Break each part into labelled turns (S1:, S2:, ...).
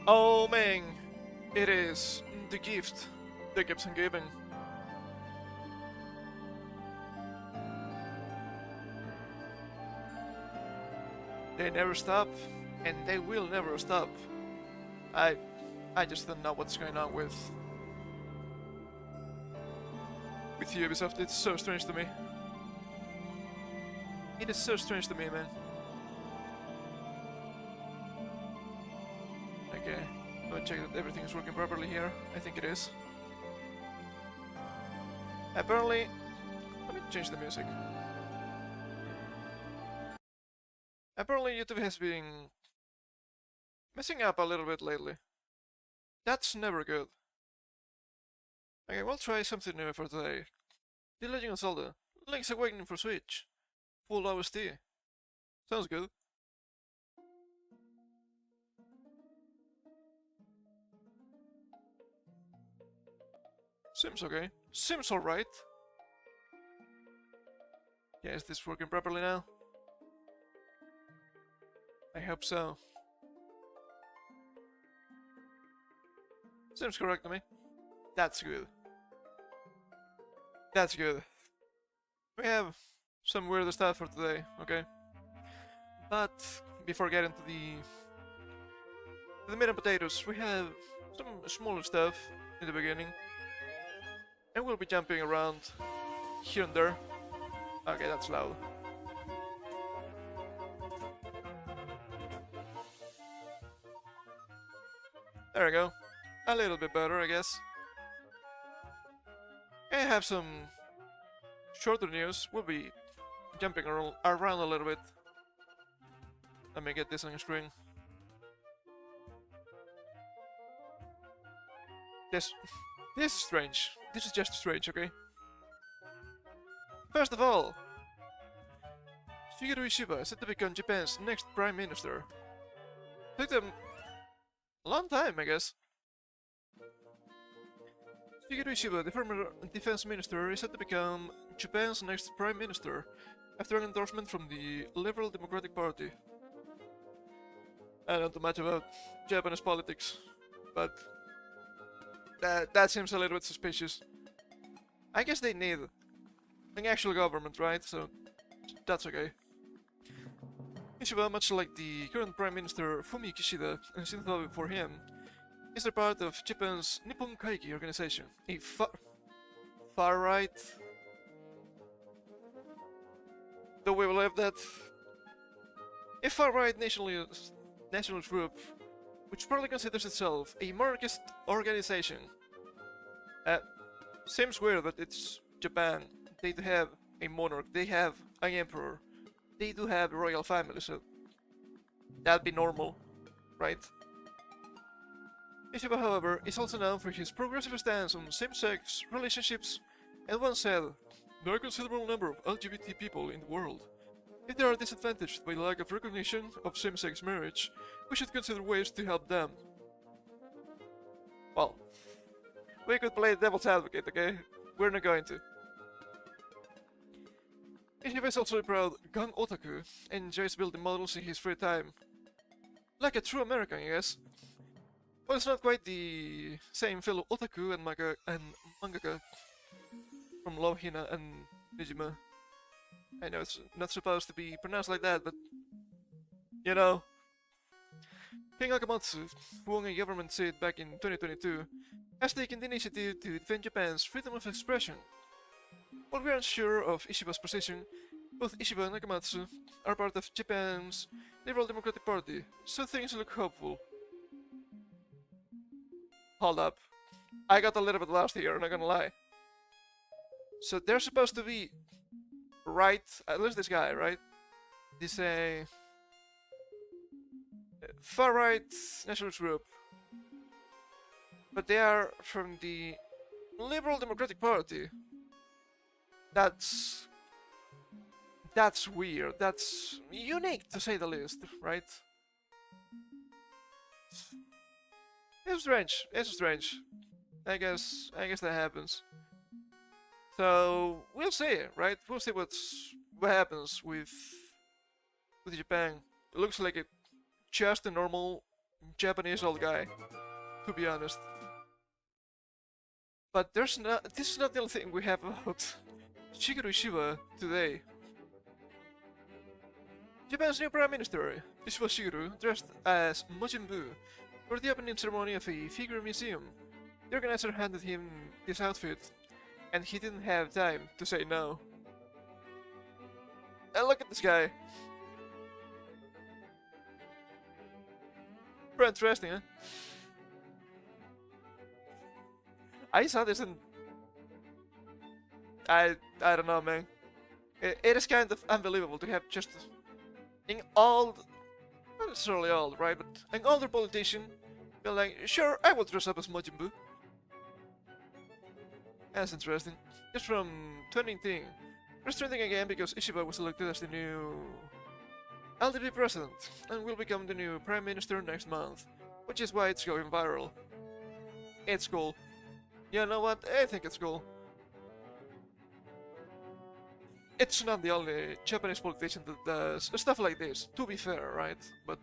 S1: Oh man, it is the gift that keeps on giving. They never stop, and they will never stop. I I just don't know what's going on with Ubisoft. It's so strange to me. It is so strange to me, man. Okay, let me check that everything is working properly here. I think it is. Apparently, let me change the music. Apparently YouTube has been messing up a little bit lately. That's never good. Okay, we'll try something new for today. The Legend of Zelda, Link's Awakening for Switch. Full OST. Sounds good. Seems okay. Seems alright. Yeah, is this working properly now? I hope so. Seems correct to me. That's good. That's good. We have some weird stuff for today, okay? But before getting to the meat and potatoes, we have some smaller stuff in the beginning. And we'll be jumping around here and there. Okay, that's loud. There we go. A little bit better, I guess. I have some shorter news. We'll be jumping around a little bit. Let me get this on screen. This is strange. This is just strange, okay? First of all, Shigeru Ishiba is set to become Japan's next Prime Minister. Took them a long time, I guess. Shigeru Ishiba, the former defense minister, is set to become Japan's next Prime Minister after an endorsement from the Liberal Democratic Party. I don't know much about Japanese politics, but that seems a little bit suspicious. I guess they need an actual government, right? So that's okay. Ishiba, much like the current Prime Minister Fumio Kishida and Shinzo before him, is a part of Japan's Nippon Kaigi organization, a far-right... Do we believe that? A far-right nationalist group, which probably considers itself a monarchist organization. Seems weird that it's Japan. They do have a monarch, they have an emperor, they do have a royal family, so that'd be normal, right? Ishiba, however, is also known for his progressive stance on same-sex relationships, and once said, "There are a considerable number of LGBT people in the world. If they are disadvantaged by the lack of recognition of same-sex marriage, we should consider ways to help them." Well, we could play devil's advocate, okay? We're not going to. Ishiba is also a proud gun otaku and enjoys building models in his free time. Like a true American, I guess. Well, it's not quite the same fellow otaku and mangaka from Love Hina and Nijima. I know it's not supposed to be pronounced like that, but you know. King Akamatsu, who won a government seat back in 2022, has taken the initiative to defend Japan's freedom of expression. While we are unsure of Ishiba's position, both Ishiba and Nakamatsu are part of Japan's Liberal Democratic Party, so things look hopeful. Hold up. I got a little bit lost here, not gonna lie. So they're supposed to be right, at least this guy, right? This far-right nationalist group. But they are from the Liberal Democratic Party. That's weird. That's unique, to say the least, right? It's strange. It's strange. I guess that happens. So we'll see, right? We'll see what happens with Japan. It looks like just a normal Japanese old guy, to be honest. But this is not the only thing we have about Shigeru Shiba today. Japan's new Prime Minister, Ishiba Shigeru, dressed as Majin Buu for the opening ceremony of a figure museum. The organizer handed him this outfit, and he didn't have time to say no. And look at this guy. Pretty interesting, huh? I saw this and I don't know, man. It is kind of unbelievable to have just an old, not necessarily old, right, but an older politician be like, sure, I will dress up as Majin Buu. That's interesting. Just from 2019. Frustrating again because Ishiba was elected as the new LDP president and will become the new prime minister next month, which is why it's going viral. It's cool. You know what? I think it's cool. It's not the only Japanese politician that does stuff like this, to be fair, right? But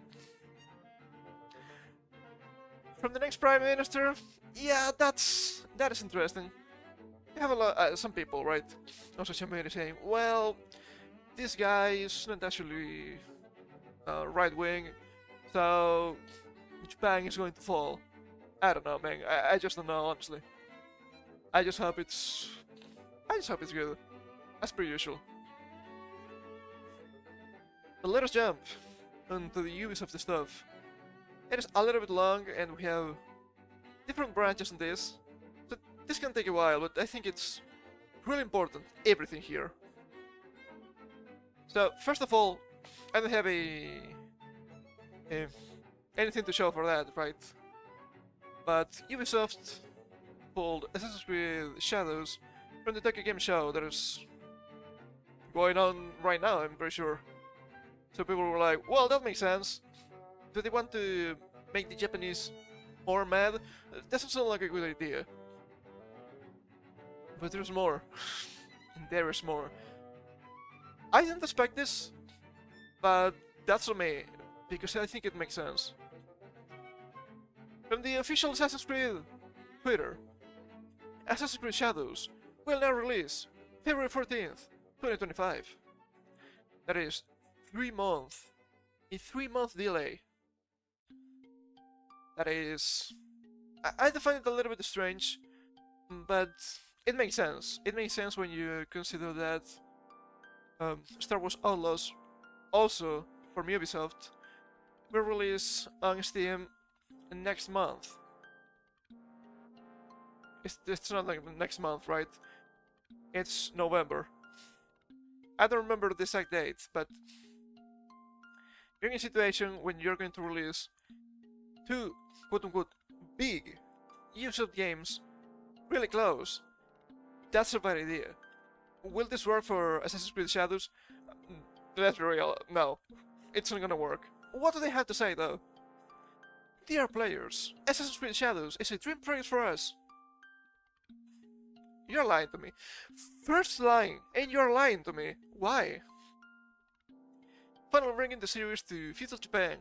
S1: from the next prime minister, yeah, that is interesting. You have a lot, some people, right, on social media saying, well, this guy is not actually right-wing, so Japan is going to fall. I don't know, man. I just don't know, honestly. I just hope it's good, as per usual. But let us jump onto the Ubisoft stuff. It is a little bit long, and we have different branches on this. So this can take a while, but I think it's really important, everything here. So, first of all, I don't have anything to show for that, right? But Ubisoft pulled Assassin's Creed Shadows from the Tokyo Game Show that is going on right now, I'm pretty sure. So people were like, well, that makes sense. Do they want to make the Japanese more mad? That doesn't sound like a good idea. But there's more. And there is more. I didn't expect this, but that's on me, because I think it makes sense. From the official Assassin's Creed Twitter, Assassin's Creed Shadows will now release February 14th, 2025. That is 3 months. A 3-month delay. That is... I find it a little bit strange, but it makes sense. It makes sense when you consider that Star Wars Outlaws, also from Ubisoft, will release on Steam next month. It's not like next month, right? It's November. I don't remember the exact date, but you're in a situation when you're going to release 2 quote-unquote big Ubisoft games really close. That's a bad idea. Will this work for Assassin's Creed Shadows? Let's be real, no. It's not gonna work. What do they have to say though? Dear players, Assassin's Creed Shadows is a dream project for us. You're lying to me. First line, and you're lying to me. Why? Finally bringing the series to feudal Japan,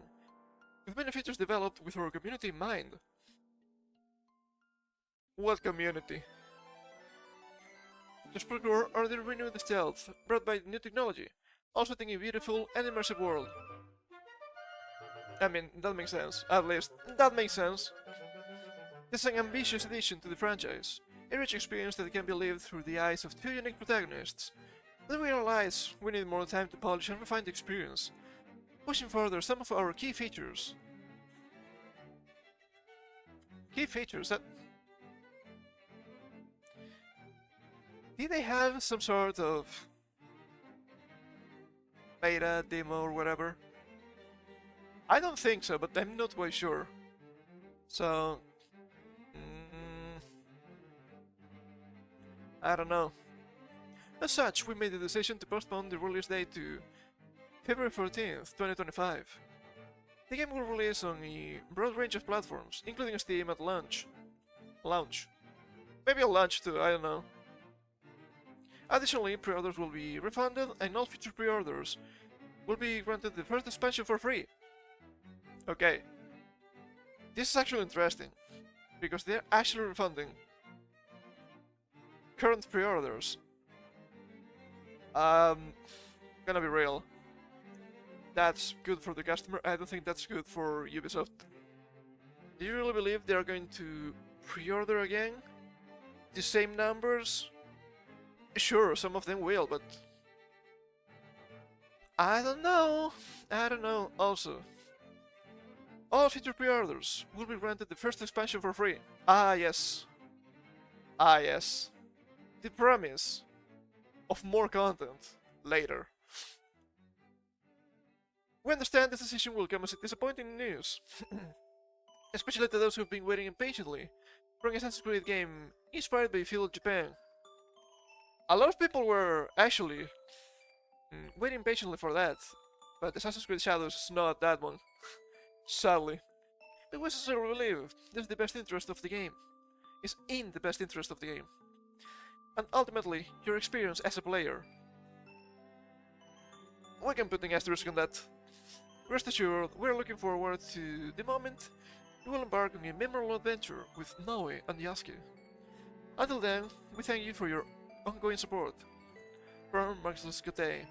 S1: with many features developed with our community in mind. What community? Just procure are the renewed stealth brought by new technology, also in a beautiful and immersive world. I mean, that makes sense. At least, that makes sense. This is an ambitious addition to the franchise, a rich experience that can be lived through the eyes of 2 unique protagonists. But we realize we need more time to polish and refine the experience, pushing further some of our key features. Key features that... Did they have some sort of beta, demo, or whatever? I don't think so, but I'm not quite sure. So... I don't know. As such, we made the decision to postpone the release date to February 14th, 2025. The game will release on a broad range of platforms, including Steam at launch. Maybe a launch too, I don't know. Additionally, pre-orders will be refunded, and all future pre-orders will be granted the first expansion for free. Okay. This is actually interesting, because they're actually refunding current pre-orders. Gonna be real. That's good for the customer. I don't think that's good for Ubisoft. Do you really believe they're going to pre-order again? The same numbers? Sure, some of them will, but I don't know. I don't know. Also, all future pre-orders will be granted the first expansion for free. Ah, yes. Ah, yes. The promise of more content later. We understand this decision will come as disappointing news, especially to those who've been waiting impatiently for an Assassin's Creed game inspired by feudal Japan. A lot of people were actually waiting patiently for that, but Assassin's Creed Shadows is not that one. Sadly. But we sincerely believe this is the best interest of the game. Is in the best interest of the game. And ultimately, your experience as a player. We can put an asterisk on that. Rest assured, we're looking forward to the moment you will embark on a memorable adventure with Noe and Yasuke. Until then, we thank you for your ongoing support. From Marcus Gote,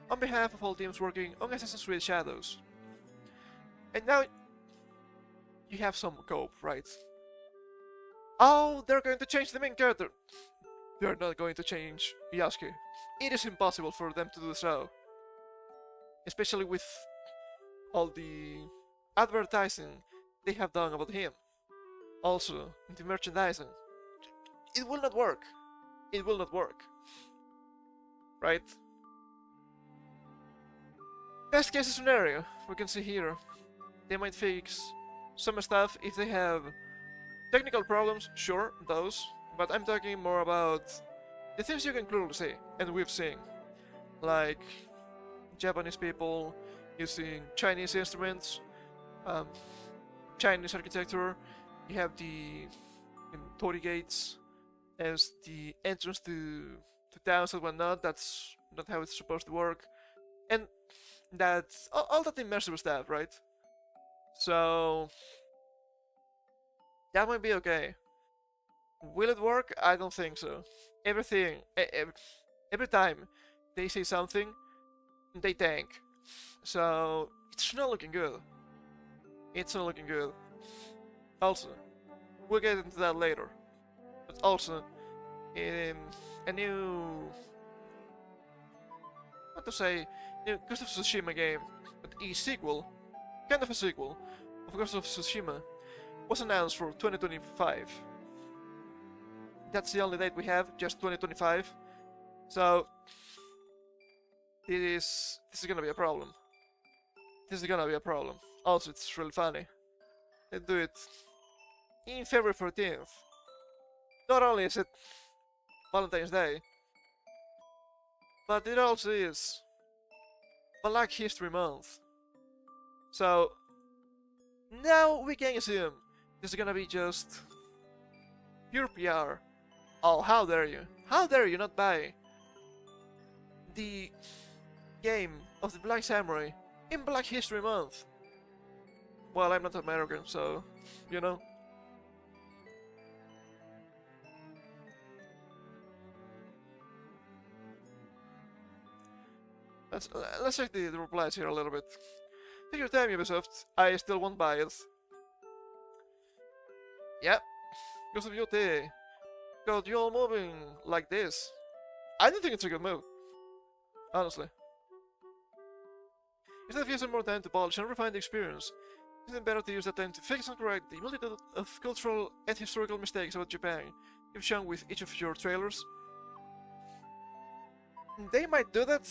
S1: on behalf of all teams working on Assassin's Creed Shadows. And now you have some cope, right? Oh, they're going to change the main character. They're not going to change Yasuke. It is impossible for them to do so. Especially with all the advertising they have done about him. Also, the merchandising. It will not work. It will not work. Right? Best case scenario, we can see here. They might fix some stuff if they have technical problems, sure, those. But I'm talking more about the things you can clearly see, and we've seen. Like Japanese people using Chinese instruments, Chinese architecture. You have the torii gates as the entrance to towns and whatnot. That's not how it's supposed to work, and that's all that immersive stuff, right? So that might be okay. Will it work? I don't think so. Everything, every time they say something, they tank. So it's not looking good. It's not looking good. Also, we'll get into that later. But also, in a new, what to say, new Ghost of Tsushima game, but a sequel, kind of a sequel, of Ghost of Tsushima, was announced for 2025. That's the only date we have, just 2025. So this is gonna be a problem. This is gonna be a problem. Also, it's really funny. They do it in February 14th. Not only is it Valentine's Day, but it also is Black History Month. So now we can assume this is gonna be just pure PR. Oh, how dare you? How dare you not buy the game of the Black Samurai in Black History Month? Well, I'm not American, so, you know. Let's check the replies here a little bit. Take your time, Ubisoft. I still won't buy it. Yep. Because of your day. God, you're all moving like this. I don't think it's a good move. Honestly. Instead of using more time to polish and refine the experience, isn't it better to use that time to fix and correct the multitude of cultural and historical mistakes about Japan you've shown with each of your trailers? They might do that,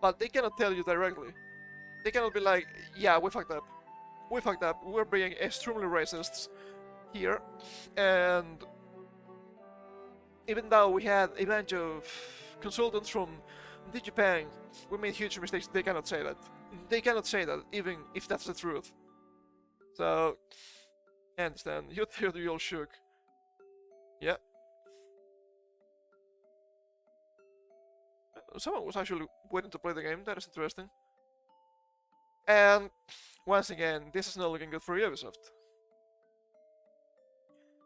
S1: but they cannot tell you directly. They cannot be like, yeah, we fucked up. We fucked up. We're being extremely racists here, and even though we had a bunch of consultants from the Japan, we made huge mistakes. They cannot say that. They cannot say that, even if that's the truth. So, I understand. You all shook. Yeah. Someone was actually waiting to play the game. That is interesting. And once again, this is not looking good for Ubisoft.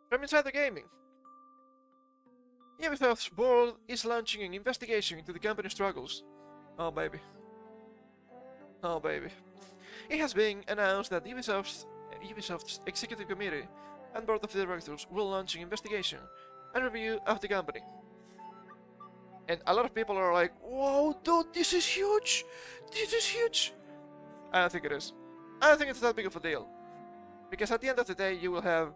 S1: From Insider Gaming, Ubisoft's board is launching an investigation into the company's struggles. Oh baby. Oh baby. It has been announced that Ubisoft's executive committee and board of directors will launch an investigation and review of the company. And a lot of people are like, whoa, dude, this is huge! This is huge! I don't think it is. I don't think it's that big of a deal. Because at the end of the day, you will have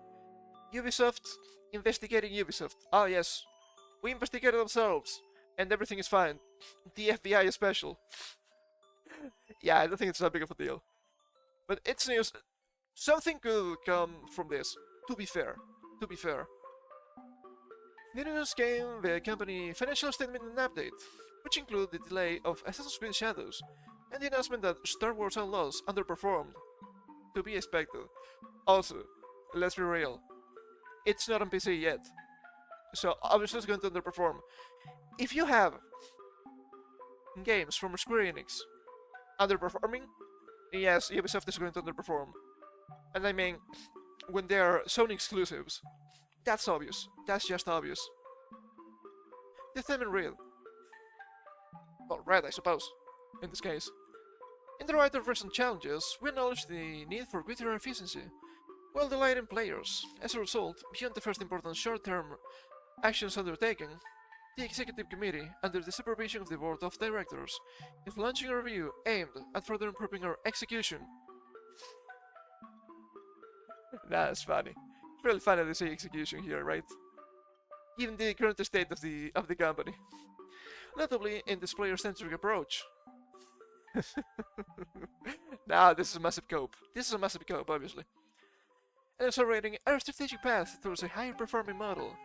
S1: Ubisoft investigating Ubisoft. Oh yes, we investigated ourselves, and everything is fine. The FBI is special. Yeah, I don't think it's that big of a deal. But it's news. Something could come from this, to be fair. To be fair. The news came via company financial statement and update, which include the delay of Assassin's Creed Shadows, and the announcement that Star Wars Outlaws underperformed. To be expected. Also, let's be real, it's not on PC yet, so obviously it's going to underperform. If you have games from Square Enix underperforming, yes, Ubisoft is going to underperform. And I mean, when they are Sony exclusives, that's obvious. That's just obvious. The theme in real. Well, red, I suppose, in this case. In the light of recent challenges, we acknowledge the need for greater efficiency, while delighting players. As a result, beyond the first important short-term actions undertaken, the Executive Committee, under the supervision of the Board of Directors, is launching a review aimed at further improving our execution. That's funny. It's really funny to say execution here, right? Given the current state of the company. Notably in this player-centric approach. Nah, this is a massive cope. This is a massive cope, obviously. And accelerating our strategic path towards a higher performing model,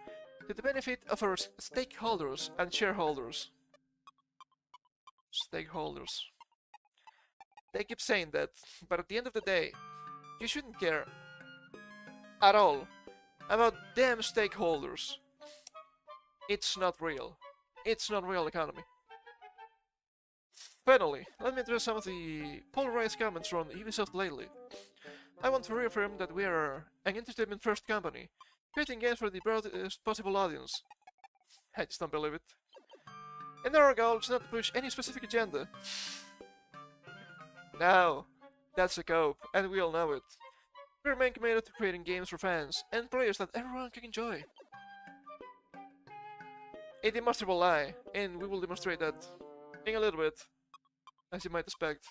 S1: to the benefit of our stakeholders and shareholders. Stakeholders. They keep saying that, but at the end of the day, you shouldn't care at all about damn stakeholders. It's not real. It's not real economy. Finally, let me address some of the polarized comments from Ubisoft lately. I want to reaffirm that we are an entertainment-first company, creating games for the broadest possible audience. I just don't believe it. And our goal is not to push any specific agenda. No, that's a cope, and we all know it. We remain committed to creating games for fans and players that everyone can enjoy. A demonstrable lie, and we will demonstrate that in a little bit, as you might expect.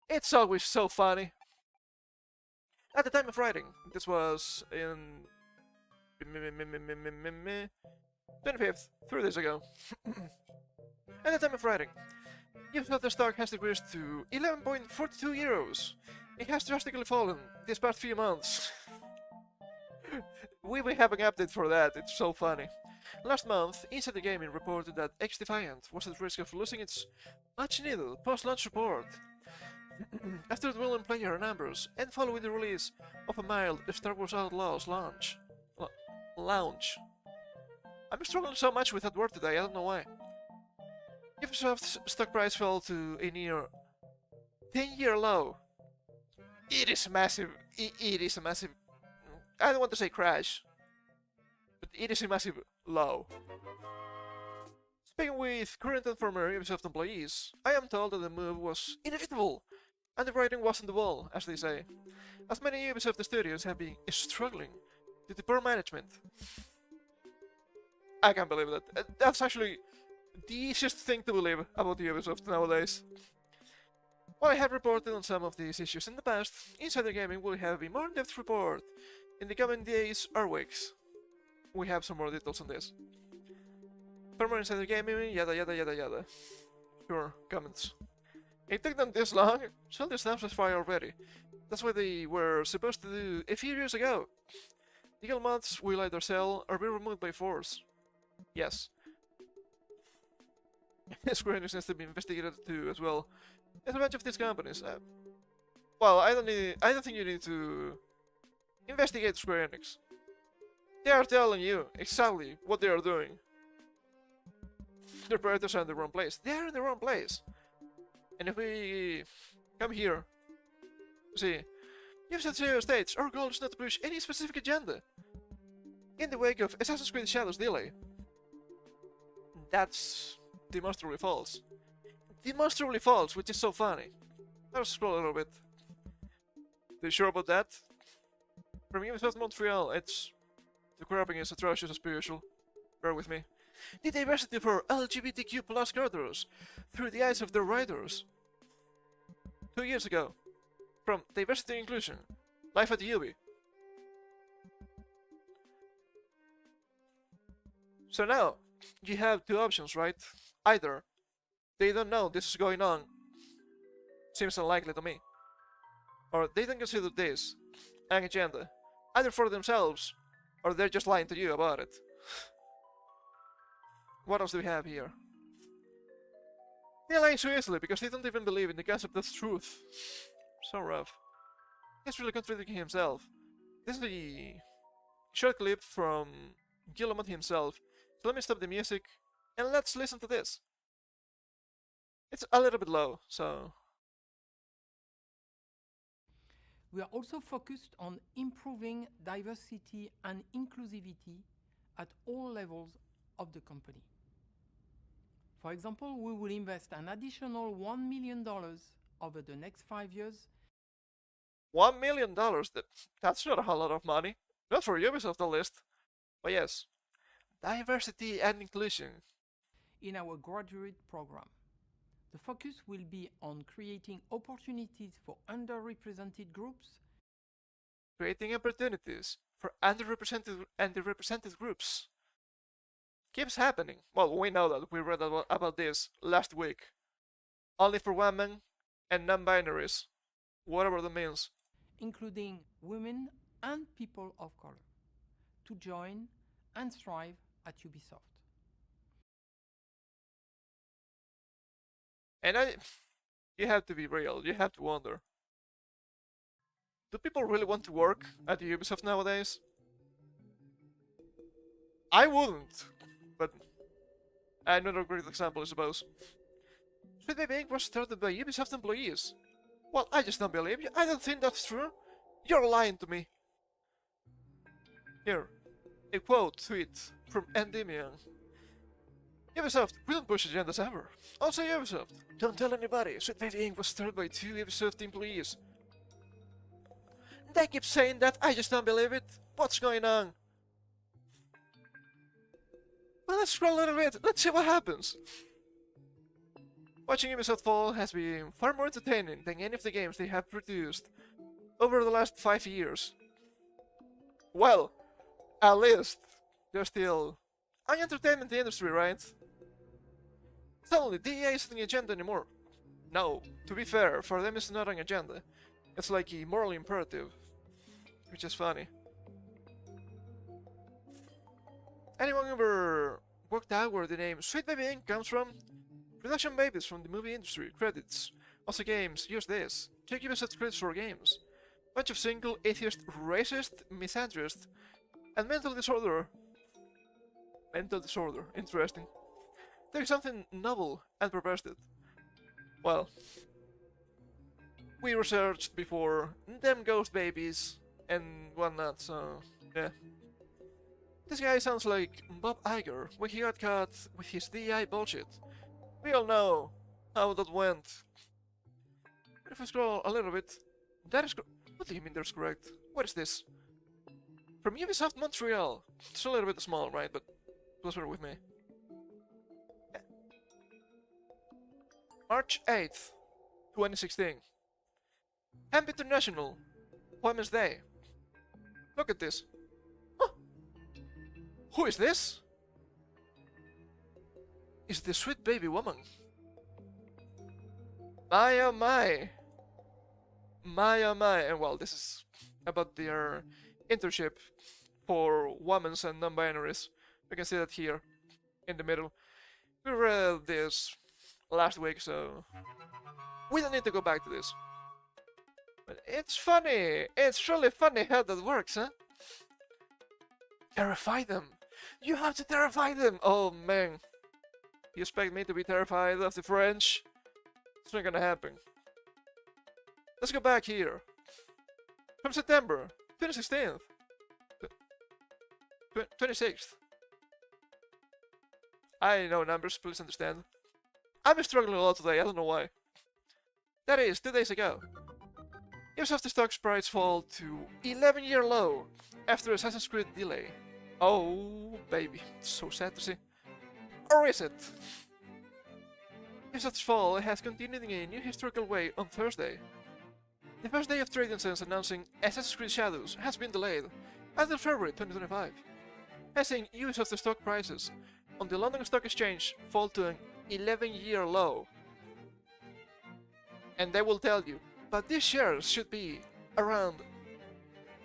S1: It's always so funny. At the time of writing, this was in 25th, 3 days ago. At the time of writing, Ubisoft stock has decreased to 11.42 euros. It has drastically fallen these past few months. We will have an update for that, it's so funny. Last month, Insider Gaming reported that X-Defiant was at risk of losing its much-needed post-launch support. After dwelling player numbers and following the release of a mild Star Wars Outlaws launch. I'm struggling so much with that word today, I don't know why. Ubisoft's stock price fell to a near 10-year low. It is massive. It is a massive... I don't want to say crash, but it is a massive low. Speaking with current and former Ubisoft employees, I am told that the move was inevitable, and the writing was on the wall, as they say, as many Ubisoft studios have been struggling due to poor management. I can't believe that. That's actually the easiest thing to believe about Ubisoft nowadays. While I have reported on some of these issues in the past, Insider Gaming will have a more in-depth report in the coming days or weeks. We have some more details on this. For more Insider Gaming, yada yada yada yada. Sure, comments. It took them this long? Sold their snaps as fire already. That's what they were supposed to do a few years ago. Legal mods will either sell or be removed by force. Yes. Square Enix needs to be investigated too as well. There's a bunch of these companies. Well, I don't think you need to investigate Square Enix. They are telling you exactly what they are doing. Their priorities are in the wrong place. They are in the wrong place. And if we come here, see, Ubisoft CEO states our goal is not to push any specific agenda. in the wake of Assassin's Creed Shadows delay. That's demonstrably false. Demonstrably false, which is so funny. I'll scroll a little bit. Are you sure about that? From Ubisoft Montreal, the cropping is atrocious as per usual. Bear with me. The diversity for LGBTQ plus characters through the eyes of their writers. 2 years ago. From Diversity and Inclusion. Life at the Ubi. So now, you have two options, right? Either they don't know this is going on, seems unlikely to me, or they don't consider this an agenda, either for themselves, or they're just lying to you about it. What else do we have here? They're lying so easily because they don't even believe in the concept of truth. So rough. He's really contradicting himself. This is the short clip from Guillemot himself. So let me stop the music and let's listen to this. It's a little bit low, so...
S2: We are also focused on improving diversity and inclusivity at all levels of the company. For example, we will invest an additional $1 million over the next 5 years.
S1: $1 million? That's not a whole lot of money. Not for Ubisoft at least. But yes, diversity and inclusion.
S2: In our graduate program. The focus will be on creating opportunities for underrepresented groups.
S1: Creating opportunities for underrepresented groups. Keeps happening. Well, we know that. We read about this last week. Only for women and non-binaries. Whatever that means.
S2: Including women and people of color. To join and thrive at Ubisoft.
S1: And you have to be real, you have to wonder. Do people really want to work at Ubisoft nowadays? I wouldn't, but another great example, I suppose. Sweet Baby Inc. was started by Ubisoft employees. Well, I just don't believe you. I don't think that's true. You're lying to me. Here, a quote tweet from Endymion. Ubisoft, we don't push agendas ever. Also Ubisoft, don't tell anybody. Sweet Baby Inc. was started by 2 Ubisoft employees. They keep saying that, I just don't believe it. What's going on? Well, let's scroll a little bit, let's see what happens. Watching Ubisoft fall has been far more entertaining than any of the games they have produced over the last 5 years. Well, at least they're still an entertainment industry, right? Suddenly, de&i isn't an agenda anymore. No, to be fair, for them it's not an agenda. It's like a moral imperative, which is funny. Anyone ever worked out where the name Sweet Baby Inc. comes from? Production babies from the movie industry, credits. Also games, use this. Check Ubisoft credits for games. Bunch of single, atheist, racist, misandrist, and mental disorder. Mental disorder, interesting. Take something novel and proposed it. Well, we researched before them ghost babies and whatnot, so yeah. This guy sounds like Bob Iger when he got caught with his de&i bullshit. We all know how that went. But if I scroll a little bit, that is what do you mean that's correct? What is this? From Ubisoft Montreal. It's a little bit small, right? But please bear with me. March 8th, 2016. Happy International Women's Day. Look at this. Huh. Who is this? Is the Sweet Baby Woman. My oh my. My oh my. And well, this is about their internship for women and non-binaries. You can see that here in the middle. We read this last week, so we don't need to go back to this. But it's funny. It's really funny how that works, huh? Terrify them. You have to terrify them. Oh man. You expect me to be terrified of the French? It's not gonna happen. Let's go back here. From September 2016. 26th. I know numbers, please understand. I'm struggling a lot today, I don't know why. That is, 2 days ago. Ubisoft stock's price fall to 11-year low after Assassin's Creed delay. Oh, baby, so sad to see. Or is it? Ubisoft's fall has continued in a new historical way on Thursday. The first day of trading since announcing Assassin's Creed Shadows has been delayed until February 2025, having Ubisoft stock prices on the London Stock Exchange fall to an 11-year low. And they will tell you, but these shares should be around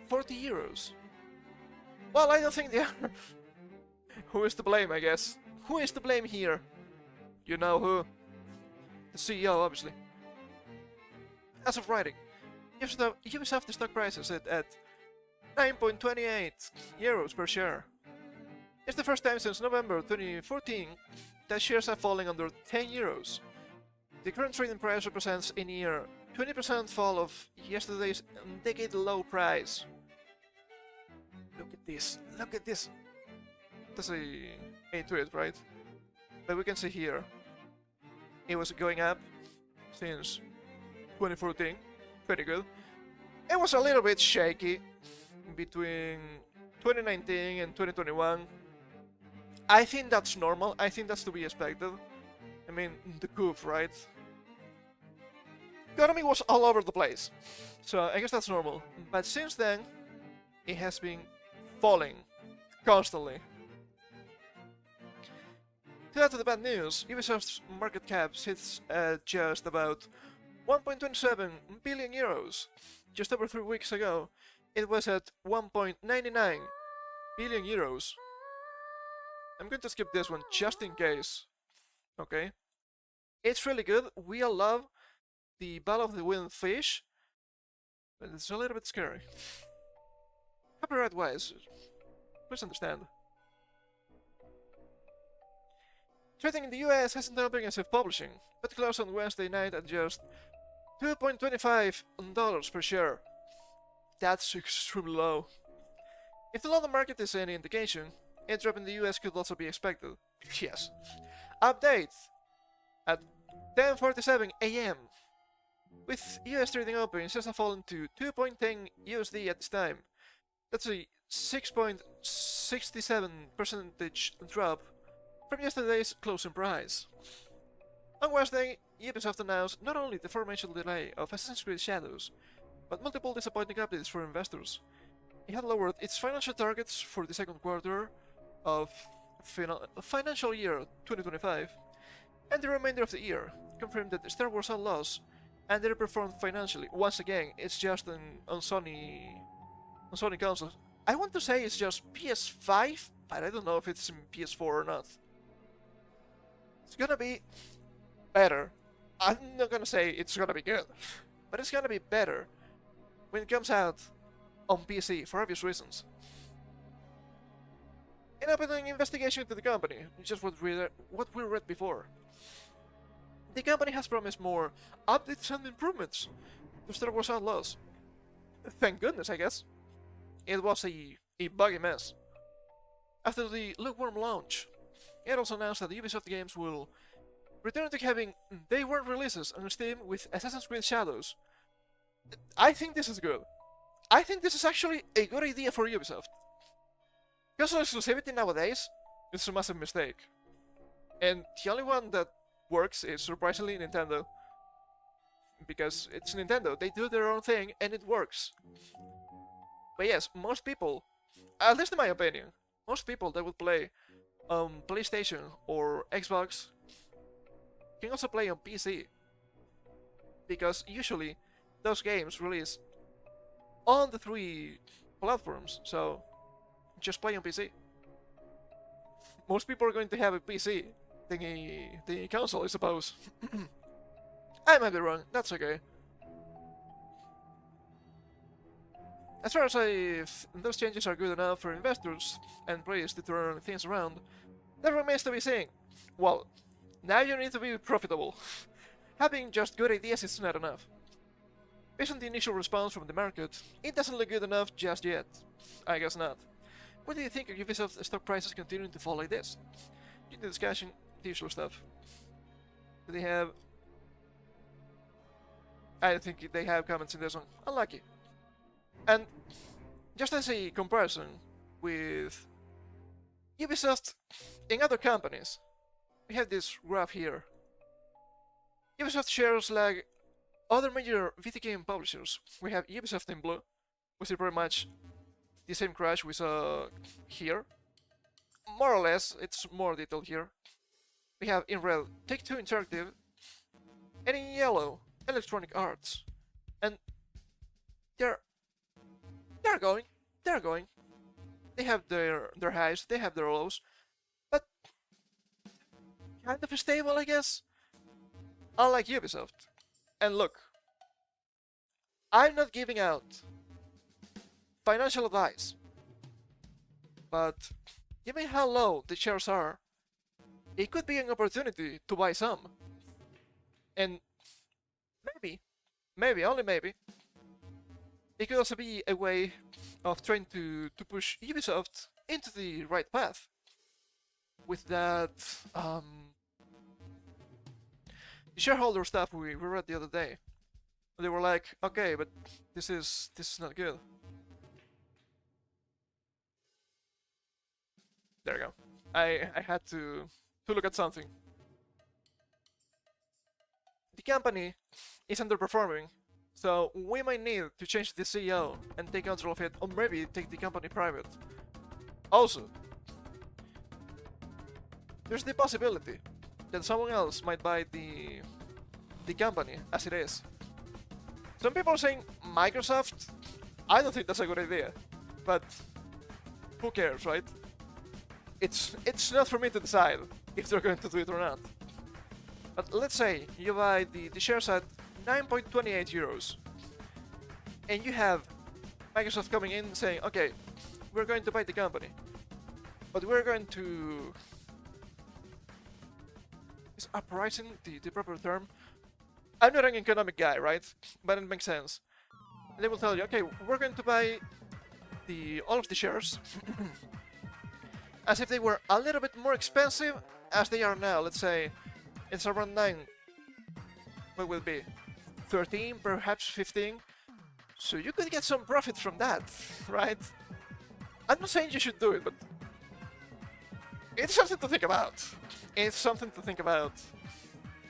S1: 40 euros. Well, I don't think they are. Who is to blame, I guess? Who is to blame here? You know who? The CEO, obviously. As of writing, Ubisoft stock price is at 9.28 euros per share. It's the first time since November 2014 that shares are falling under 10 euros. The current trading price represents a near 20% fall of yesterday's decade low price. Look at this, look at this. That's a tweet, right? But we can see here, it was going up since 2014, pretty good. It was a little bit shaky between 2019 and 2021. I think that's normal, I think that's to be expected. I mean, the curve, right? Economy was all over the place, so I guess that's normal. But since then, it has been falling constantly. To add to the bad news, Ubisoft's market cap sits at just about 1.27 billion euros. Just over 3 weeks ago, it was at 1.99 billion euros. I'm going to skip this one just in case. Okay? It's really good. We all love the Battle of the Wind fish, but it's a little bit scary. Copyright wise, please understand. Trading in the US hasn't been aggressive publishing, but closed on Wednesday night at just $2.25 per share. That's extremely low. If the London market is any indication, a drop in the US could also be expected. Yes. Update at 10:47 AM. With US trading open, shares have fallen to 2.10 USD at this time. That's a 6.67% drop from yesterday's closing price. On Wednesday, Ubisoft announced not only the formation delay of Assassin's Creed Shadows, but multiple disappointing updates for investors. It had lowered its financial targets for the second quarter of financial year 2025 and the remainder of the year, confirmed that Star Wars Outlaws underperformed financially. Once again, it's just on Sony consoles. I want to say it's just PS5, but I don't know if it's in PS4 or not. It's gonna be better. I'm not gonna say it's gonna be good, but it's gonna be better when it comes out on PC for obvious reasons. An opening investigation into the company, just what we read before. The company has promised more updates and improvements to Star Wars Outlaws. Thank goodness, I guess. It was a buggy mess. After the lukewarm launch, it also announced that Ubisoft games will return to having day one releases on Steam with Assassin's Creed Shadows. I think this is good. I think this is actually a good idea for Ubisoft. Console exclusivity nowadays is a massive mistake. And the only one that works is surprisingly Nintendo. Because it's Nintendo, they do their own thing and it works. But yes, most people, at least in my opinion, most people that would play on PlayStation or Xbox can also play on PC. Because usually those games release on the 3 platforms, so just play on PC. Most people are going to have a PC than a console, I suppose. I might be wrong, that's okay. As far as if those changes are good enough for investors and players to turn things around, that remains to be seen. Well, now you need to be profitable. Having just good ideas is not enough. Based on the initial response from the market, it doesn't look good enough just yet. I guess not. What do you think of Ubisoft stock prices continuing to fall like this? Due to discussion, the usual stuff. Do they have... I don't think they have comments in this one. Unlucky. And just as a comparison with Ubisoft in other companies, we have this graph here. Ubisoft shares lag other major video game publishers. We have Ubisoft in blue, which is pretty much the same crash we saw here. More or less, it's more detailed here. We have in red Take-Two Interactive, and in yellow Electronic Arts. And they're going. They have their highs, they have their lows, but kind of stable, I guess. Unlike Ubisoft. And look, I'm not giving out financial advice, but given how low the shares are, it could be an opportunity to buy some. And maybe, only maybe, it could also be a way of trying to push Ubisoft into the right path. With that, the shareholder stuff we read the other day, they were like, okay, but this is not good. There you go. I had to look at something. The company is underperforming, so we might need to change the CEO and take control of it, or maybe take the company private. Also, there's the possibility that someone else might buy the company as it is. Some people are saying Microsoft. I don't think that's a good idea, but who cares, right? It's not for me to decide if they're going to do it or not. But let's say you buy the shares at 9.28 euros, and you have Microsoft coming in saying, okay, we're going to buy the company, but we're going to... Is uprising the proper term? I'm not an economic guy, right? But it makes sense. And they will tell you, okay, we're going to buy all of the shares as if they were a little bit more expensive as they are now. Let's say it's around 9. What will it be? 13, perhaps 15? So you could get some profit from that, right? I'm not saying you should do it, but it's something to think about. It's something to think about.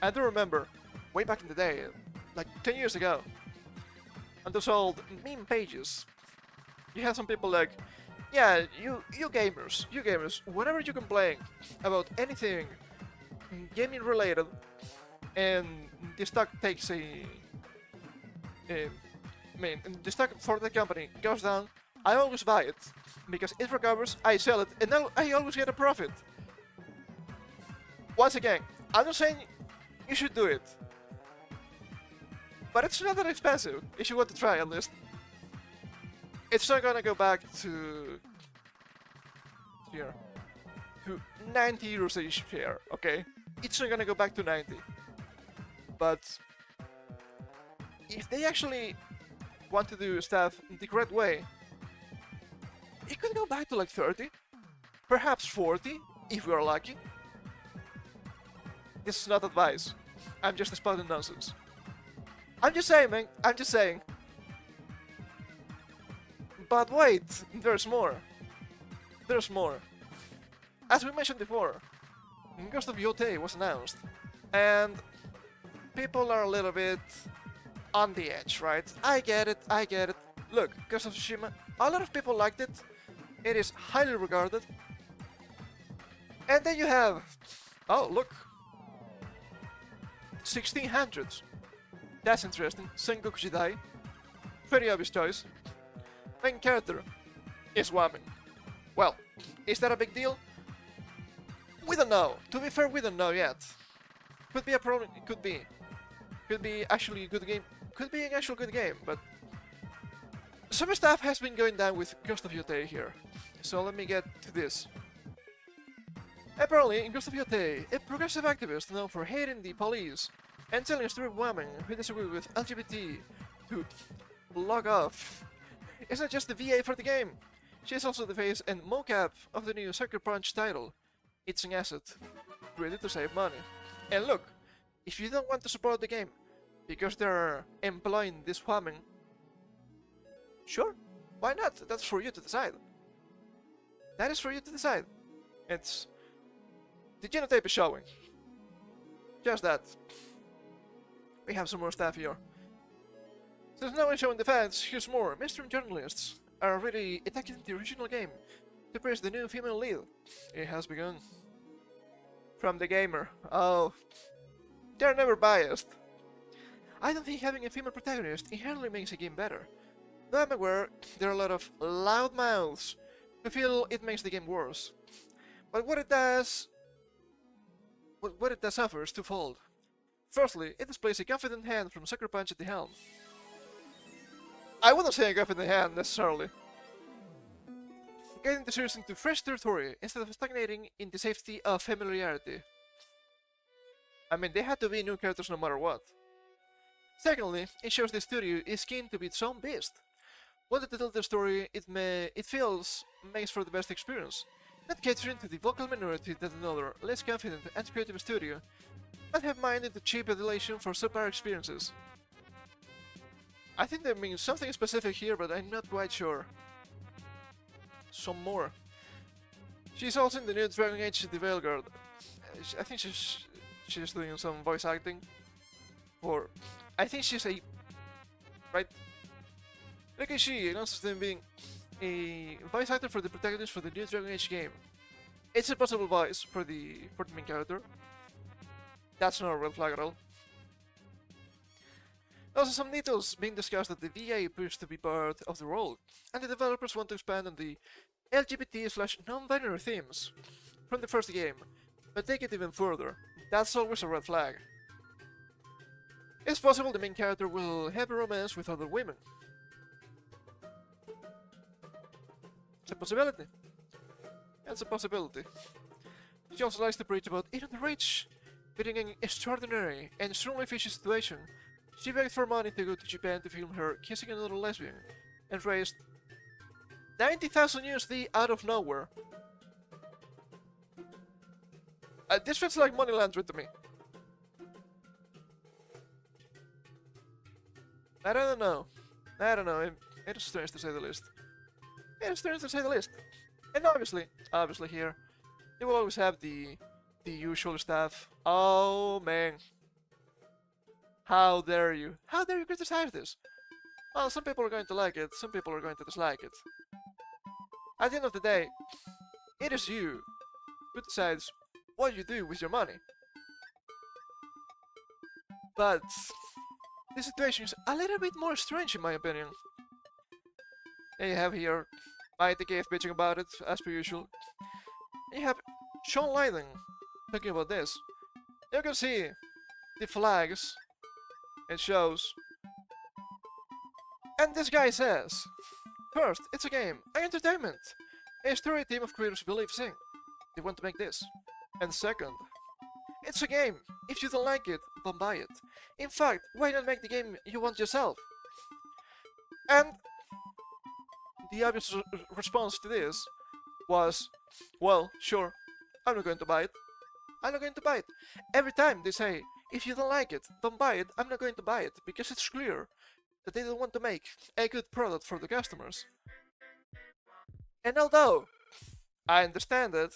S1: I do remember, way back in the day, like 10 years ago, on those old meme pages, you had some people like, yeah, you gamers, whenever you complain about anything gaming related, and the stock takes the stock for the company goes down, I always buy it, because it recovers, I sell it, and now I always get a profit. Once again, I'm not saying you should do it, but it's not that expensive, if you want to try at least. It's not gonna go back to... here. To 90 euros a share, okay? It's not gonna go back to 90. But... if they actually want to do stuff the correct way, it could go back to like 30, perhaps 40, if we are lucky. This is not advice. I'm just spouting nonsense. I'm just saying, man. I'm just saying. But wait, there's more. There's more. As we mentioned before, Ghost of Yotei was announced, and people are a little bit on the edge, right? I get it. Look, Ghost of Tsushima, a lot of people liked it. It is highly regarded. And then you have... oh, look. 1600s. That's interesting. Sengoku Jidai. Very obvious choice. Main character is woman. Well, is that a big deal? We don't know. To be fair, we don't know yet. Could be a problem. It could be. Could be actually a good game. Could be an actual good game, but... some stuff has been going down with Ghost of Yotei here. So let me get to this. Apparently, in Ghost of Yotei, a progressive activist known for hating the police and telling stupid women who disagree with LGBT to log off. It's not just the VA for the game. She's also the face and mocap of the new Sucker Punch title. It's an asset, ready to save money. And look, if you don't want to support the game because they're employing this woman, sure, why not? That's for you to decide. That is for you to decide. It's... the genotype is showing. Just that. We have some more stuff here. There's no one showing the fans, here's more. Mainstream journalists are really attacking the original game to praise the new female lead. It has begun. From the gamer. Oh. They're never biased. I don't think having a female protagonist inherently makes a game better. Though I'm aware there are a lot of loud mouths who feel it makes the game worse. But what it does offer is twofold. Firstly, it displays a confident hand from Sucker Punch at the helm. I wouldn't say a confident hand necessarily. Guiding the series into fresh territory instead of stagnating in the safety of familiarity. I mean, they had to be new characters no matter what. Secondly, it shows the studio is keen to be its own beast. Wanted to tell the story it feels makes for the best experience, not catering to the vocal minority that another, less confident and creative studio might have minded to cheap adulation for subpar experiences. I think that means something specific here, but I'm not quite sure. Some more. She's also in the new Dragon Age The Veilguard. I think she's doing some voice acting. Or I think she's a... right? Look at she announces them being a voice actor for the protagonist for the new Dragon Age game. It's a possible voice for the main character. That's not a red flag at all. Also, some details being discussed that the de&i appears to be part of the role, and the developers want to expand on the LGBT/non-binary themes from the first game, but take it even further. That's always a red flag. It's possible the main character will have a romance with other women. It's a possibility. It's a possibility. She also likes to preach about eating the rich, being an extraordinary and extremely fishy situation. She begged for money to go to Japan to film her kissing another lesbian, and raised 90,000 USD out of nowhere. This feels like money laundry to me. I don't know. It is strange to say the least. It is strange to say the least. And obviously here, you will always have the usual stuff. Oh man. How dare you? How dare you criticize this? Well, some people are going to like it, some people are going to dislike it. At the end of the day, it is you who decides what you do with your money. But the situation is a little bit more strange in my opinion. And you have here Mighty Cave bitching about it, as per usual. And you have Sean Lydon talking about this. You can see the flags and shows. And this guy says, first, it's a game, an entertainment, a story team of creators believes in. They want to make this. And second, it's a game. If you don't like it, don't buy it. In fact, why not make the game you want yourself? And the obvious response to this was, well, sure, I'm not going to buy it. I'm not going to buy it. Every time they say, if you don't like it, don't buy it, I'm not going to buy it, because it's clear that they don't want to make a good product for the customers. And although I understand it,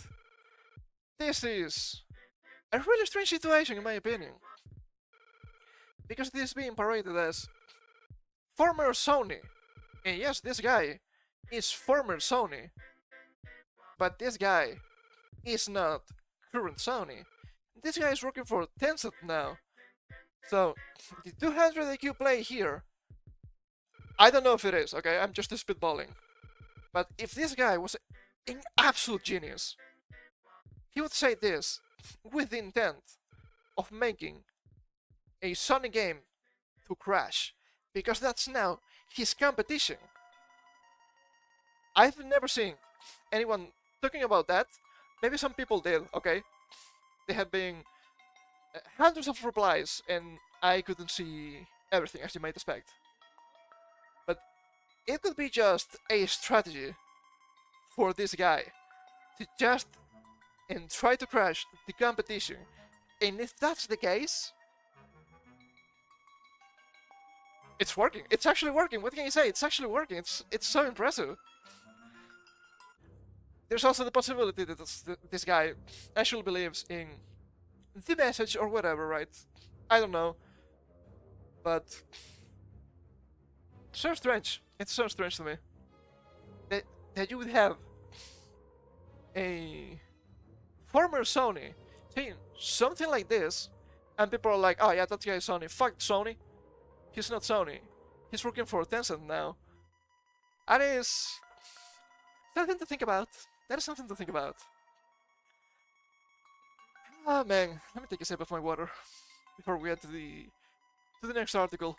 S1: this is a really strange situation in my opinion. Because this is being paraded as former Sony. And yes, this guy is former Sony. But this guy is not current Sony. This guy is working for Tencent now. So, the 200 IQ play here, I don't know if it is, okay? I'm just spitballing. But if this guy was an absolute genius, he would say this with the intent of making a Sony game to crash, because that's now his competition. I've never seen anyone talking about that. Maybe some people did, okay? There have been hundreds of replies, and I couldn't see everything, as you might expect. But it could be just a strategy for this guy to just and try to crash the competition. And if that's the case, it's working. It's actually working. What can you say? It's actually working. It's so impressive. There's also the possibility that this guy actually believes in the message or whatever, right? I don't know. But it's so strange. It's so strange to me that you would have a former Sony saying something like this, and people are like, "Oh yeah, that guy is Sony. Fuck Sony. He's not Sony. He's working for Tencent now." That is something to think about. That is something to think about. Ah man, let me take a sip of my water before we get to the next article.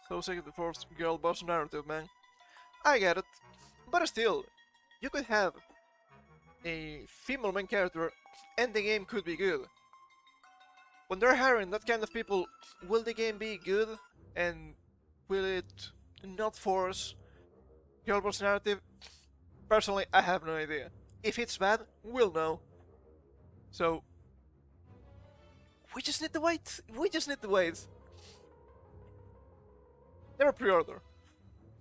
S1: So sick the first girl boss narrative, man. I get it, but still, you could have a female main character and the game could be good. When they're hiring that kind of people, will the game be good and will it not force girl boss narrative? Personally, I have no idea. If it's bad, we'll know. So we just need to wait. We just need to wait. Never pre-order,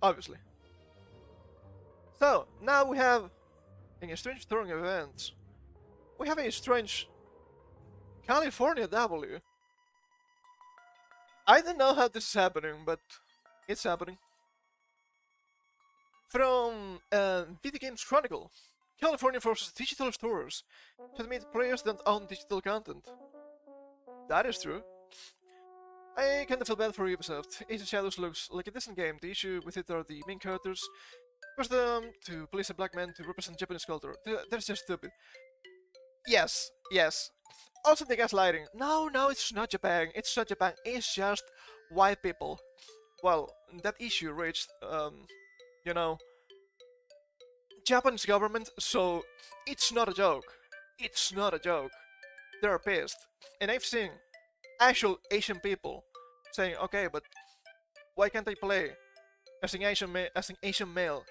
S1: obviously. So now we have a strange turn of events. We have a strange California W. I don't know how this is happening, but it's happening. From Video Games Chronicle, California forces digital stores to admit players don't own digital content. That is true. I kinda feel bad for Ubisoft. Age of Shadows looks like a decent game. The issue with it are the main characters. Force them to place a black man to represent Japanese culture. That's just stupid. Yes, yes. Also the gaslighting. No, it's not Japan. It's not Japan. It's just white people. Well, that issue reached, you know, Japanese government, so it's not a joke. It's not a joke. They're pissed. And I've seen actual Asian people saying, okay, but why can't I play as an Asian male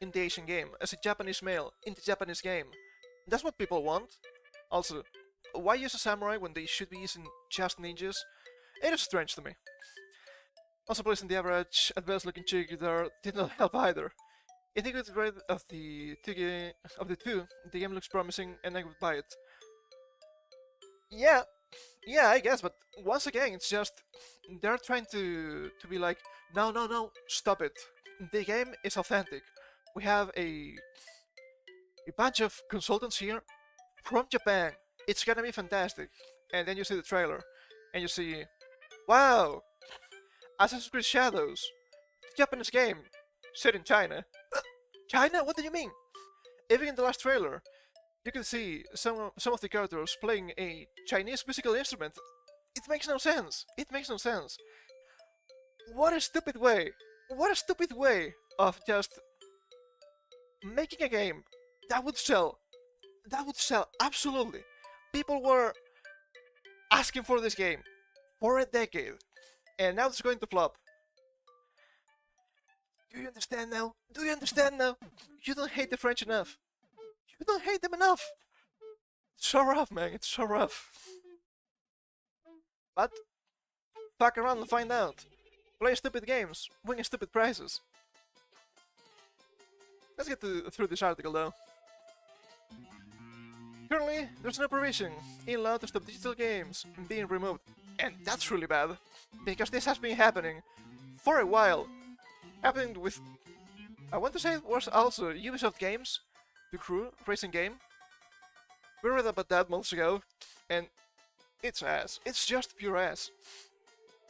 S1: in the Asian game, as a Japanese male in the Japanese game? That's what people want. Also, why use a samurai when they should be using just ninjas? It is strange to me. Also, placing the average, at best looking chick there did not help either. I think it's great of the two, the game looks promising and I would buy it. Yeah, I guess, but once again, it's just they're trying to be like, no, stop it. The game is authentic. We have a bunch of consultants here from Japan. It's gonna be fantastic. And then you see the trailer, and you see, wow, Assassin's Creed Shadows, Japanese game set in China. China? What do you mean? Even in the last trailer, you can see some of the characters playing a Chinese musical instrument. It makes no sense. It makes no sense. What a stupid way. What a stupid way of just making a game that would sell. That would sell, absolutely. People were asking for this game for a decade, and now it's going to flop. Do you understand now? Do you understand now? You don't hate the French enough. You don't hate them enough. It's so rough, man. It's so rough. But fuck around and find out. Play stupid games, win stupid prizes. Let's get through this article though. Currently, there's no provision in law to stop digital games being removed, and that's really bad, because this has been happening for a while. Happened with, I want to say it was also Ubisoft games, the Crew racing game. We read about that months ago, and it's ass. It's just pure ass.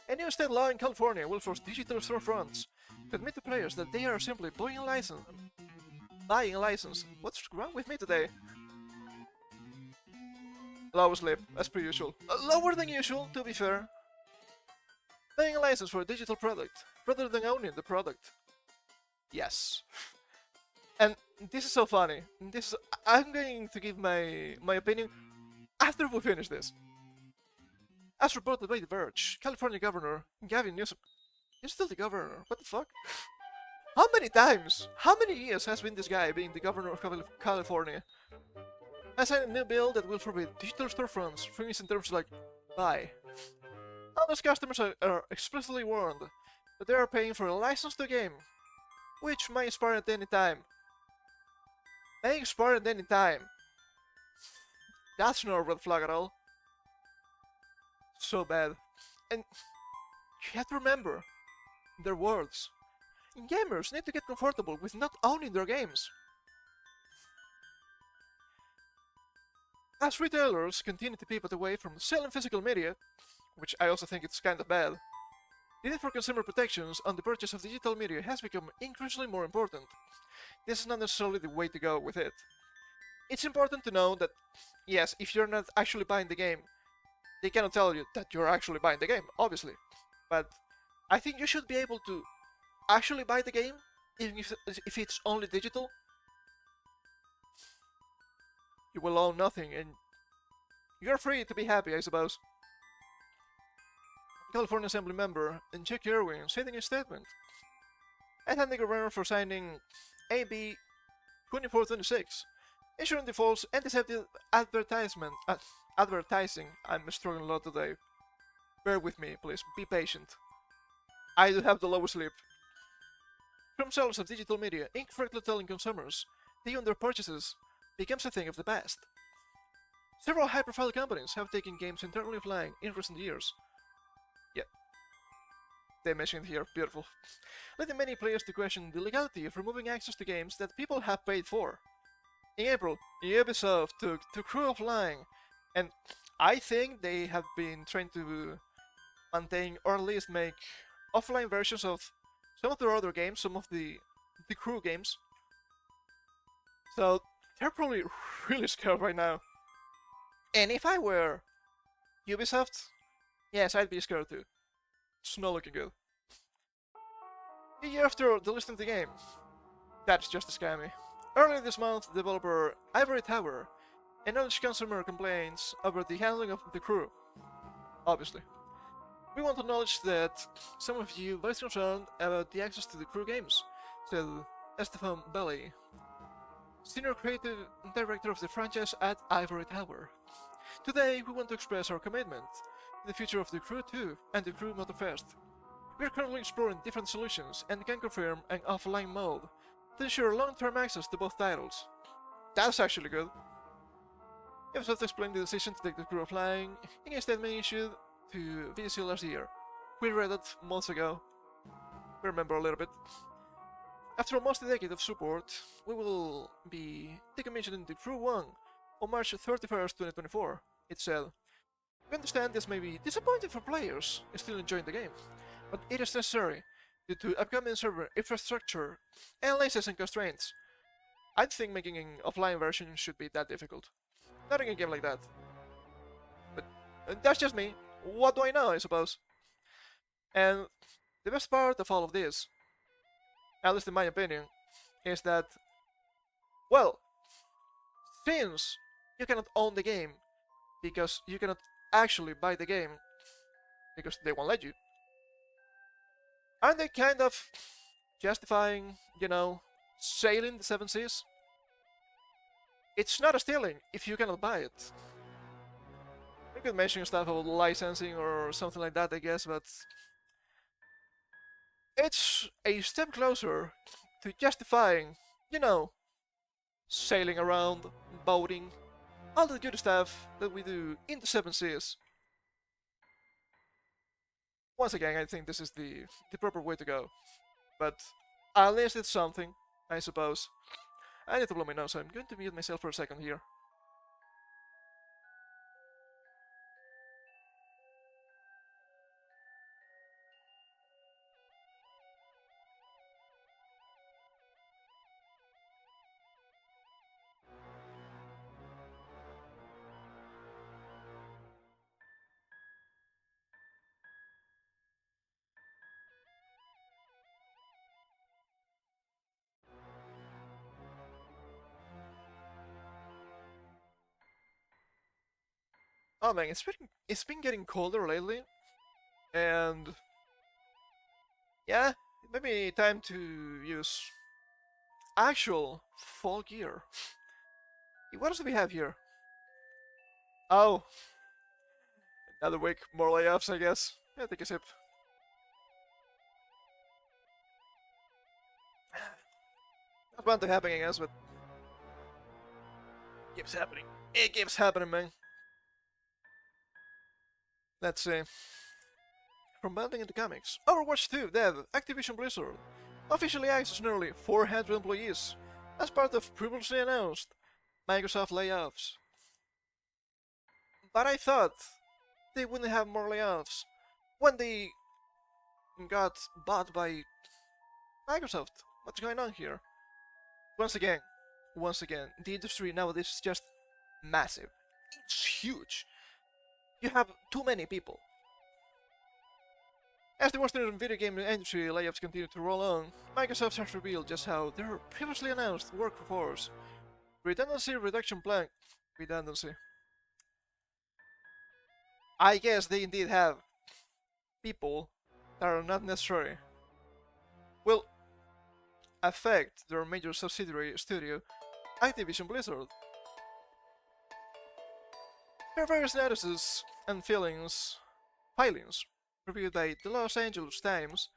S1: A new state law in California will force digital storefronts to admit to players that they are simply buying a license. What's wrong with me today? Low sleep, as per usual. Lower than usual, to be fair. Buying a license for a digital product, rather than owning the product. Yes. And this is so funny. I'm going to give my opinion after we finish this. As reported by The Verge, California Governor Gavin Newsom. He's still the governor. What the fuck? How many times? How many years has been this guy being the governor of California? Has signed a new bill that will forbid digital storefronts, things in terms like buy. All those customers are explicitly warned that they are paying for a license to a game, which may expire at any time. May expire at any time. That's no red flag at all. So bad. And you have to remember their words. Gamers need to get comfortable with not owning their games. As retailers continue to pivot away from selling physical media, which I also think it's kind of bad, the need for consumer protections on the purchase of digital media has become increasingly more important. This is not necessarily the way to go with it. It's important to know that, yes, if you're not actually buying the game, they cannot tell you that you're actually buying the game, obviously. But I think you should be able to actually buy the game, even if it's only digital. You will own nothing, and you're free to be happy, I suppose. California Assembly member Chuck Irwin said in a statement, "I thank the governor for signing AB 2426, ensuring the false and deceptive advertising." I'm struggling a lot today. Bear with me, please. Be patient. I do have the lowest sleep. From sales of digital media, incorrectly telling consumers they own their purchases becomes a thing of the past. Several high-profile companies have taken games entirely offline in recent years. Yeah, they mentioned here, beautiful. Leading many players to question the legality of removing access to games that people have paid for. In April, Ubisoft took Crew offline, and I think they have been trying to maintain or at least make offline versions of some of their other games, some of the Crew games. So they're probably really scared right now. And if I were Ubisoft, yes, I'd be scared too. It's not looking good. A year after delisting the game, that's just a scammy. Earlier this month, developer Ivory Tower acknowledged consumer complaints over the handling of the Crew. Obviously. "We want to acknowledge that some of you voiced concern about the access to the Crew games," said Estefan Belli, senior creative director of the franchise at Ivory Tower. "Today, we want to express our commitment to the future of the Crew 2 and the Crew Motorfest. We are currently exploring different solutions and can confirm an offline mode to ensure long-term access to both titles." That's actually good. Ubisoft explained the decision to take the Crew offline in a statement issued to VGC last year. We read it months ago. We remember a little bit. "After almost a decade of support, we will be decommissioning the Crew 1 on March 31st, 2024, it said. "We understand this may be disappointing for players still enjoying the game, but it is necessary due to upcoming server infrastructure and licensing constraints. I don't think making an offline version should be that difficult. Not in a game like that. But that's just me. What do I know, I suppose?" And the best part of all of this, at least in my opinion, is that, well, since you cannot own the game because you cannot actually buy the game because they won't let you, aren't they kind of justifying, sailing the seven seas? It's not a stealing if you cannot buy it. You could mention stuff about licensing or something like that, I guess, but it's a step closer to justifying, sailing around, boating, all the good stuff that we do in the seven seas. Once again, I think this is the proper way to go. But at least it's something, I suppose. I need to blow my nose, so I'm going to mute myself for a second here. Oh man, it's been getting colder lately, and yeah, it may be time to use actual fall gear. What else do we have here? Oh, another week, more layoffs, I guess. Yeah, take a sip. Not bound to happen, I guess, but it keeps happening. It keeps happening, man. Let's see. From building into comics, Overwatch 2 dev Activision Blizzard officially axes nearly 400 employees as part of previously announced Microsoft layoffs. But I thought they wouldn't have more layoffs when they got bought by Microsoft. What's going on here? Once again, the industry nowadays is just massive. It's huge. You have too many people. As the Western video game industry layoffs continue to roll on, Microsoft has revealed just how their previously announced workforce redundancy reduction plan. Redundancy. I guess they indeed have people that are not necessary. Will affect their major subsidiary studio, Activision Blizzard. There are various notices and filings reviewed by the Los Angeles Times.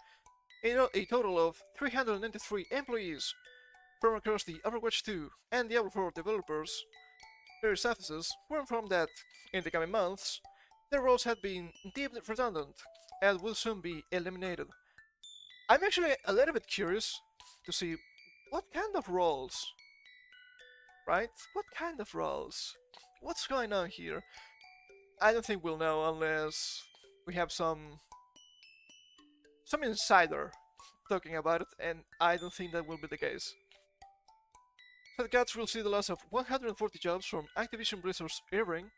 S1: A total of 393 employees from across the Overwatch 2 and Diablo 4 developers, various offices, were informed that, in the coming months, their roles had been deemed redundant and will soon be eliminated. I'm actually a little bit curious to see what kind of roles, right? What kind of roles? What's going on here? I don't think we'll know unless we have some insider talking about it, and I don't think that will be the case. So the Cats will see the loss of 140 jobs from Activision Blizzard's Irving,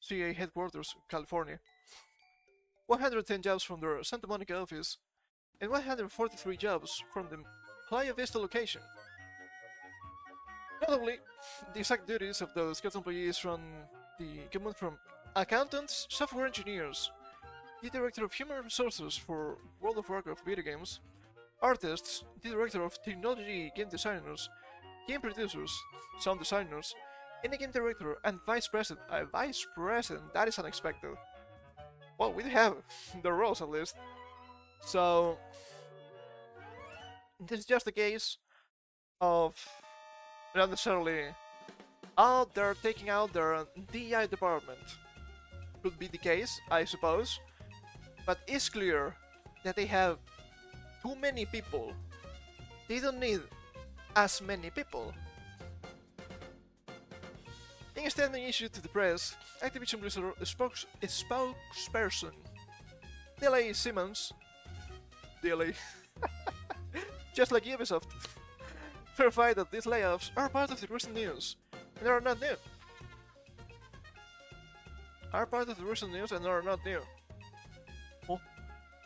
S1: CA headquarters, California, 110 jobs from their Santa Monica office, and 143 jobs from the Playa Vista location. Notably, the exact duties of those Cats employees from accountants, software engineers, the director of human resources for World of Warcraft video games, artists, the director of technology game designers, game producers, sound designers, and a game director and vice president. Vice president, that is unexpected. Well, we have the roles at least. So, this is just a case of not necessarily, oh, they're taking out their DI department. Could be the case, I suppose. But it's clear that they have too many people. They don't need as many people. In a statement issued to the press, Activision Blizzard spokesperson de&i Simmons, de&i, just like Ubisoft, verified that these layoffs are part of the recent news and are not new. Well,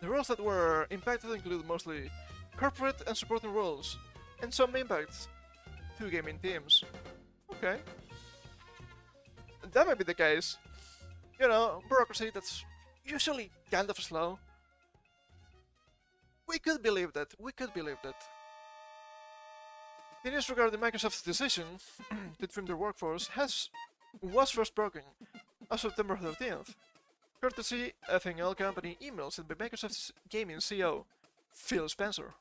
S1: the roles that were impacted include mostly corporate and supporting roles, and some impacts to gaming teams. Okay. That might be the case. You know, bureaucracy that's usually kind of slow. We could believe that. The news regarding Microsoft's decision to trim their workforce was first broken on September 13th, courtesy of an all-company email sent by Microsoft's gaming CEO, Phil Spencer.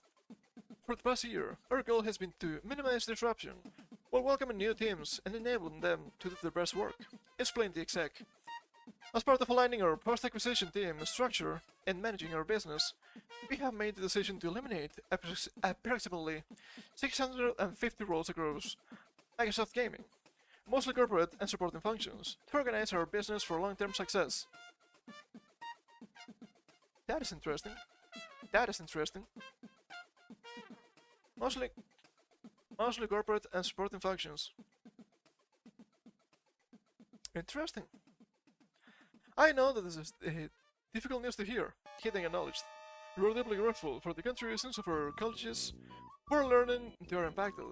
S1: For the past year, our goal has been to minimize disruption while welcoming new teams and enabling them to do their best work, explained the exec. As part of aligning our post-acquisition team structure and managing our business, we have made the decision to eliminate approximately 650 roles across Microsoft Gaming, mostly corporate and supporting functions, to organize our business for long-term success. That is interesting. Mostly corporate and supporting functions. Interesting. I know that this is difficult news to hear, Hayden acknowledged. We are deeply grateful for the contributions of our colleges who are learning they are impacted.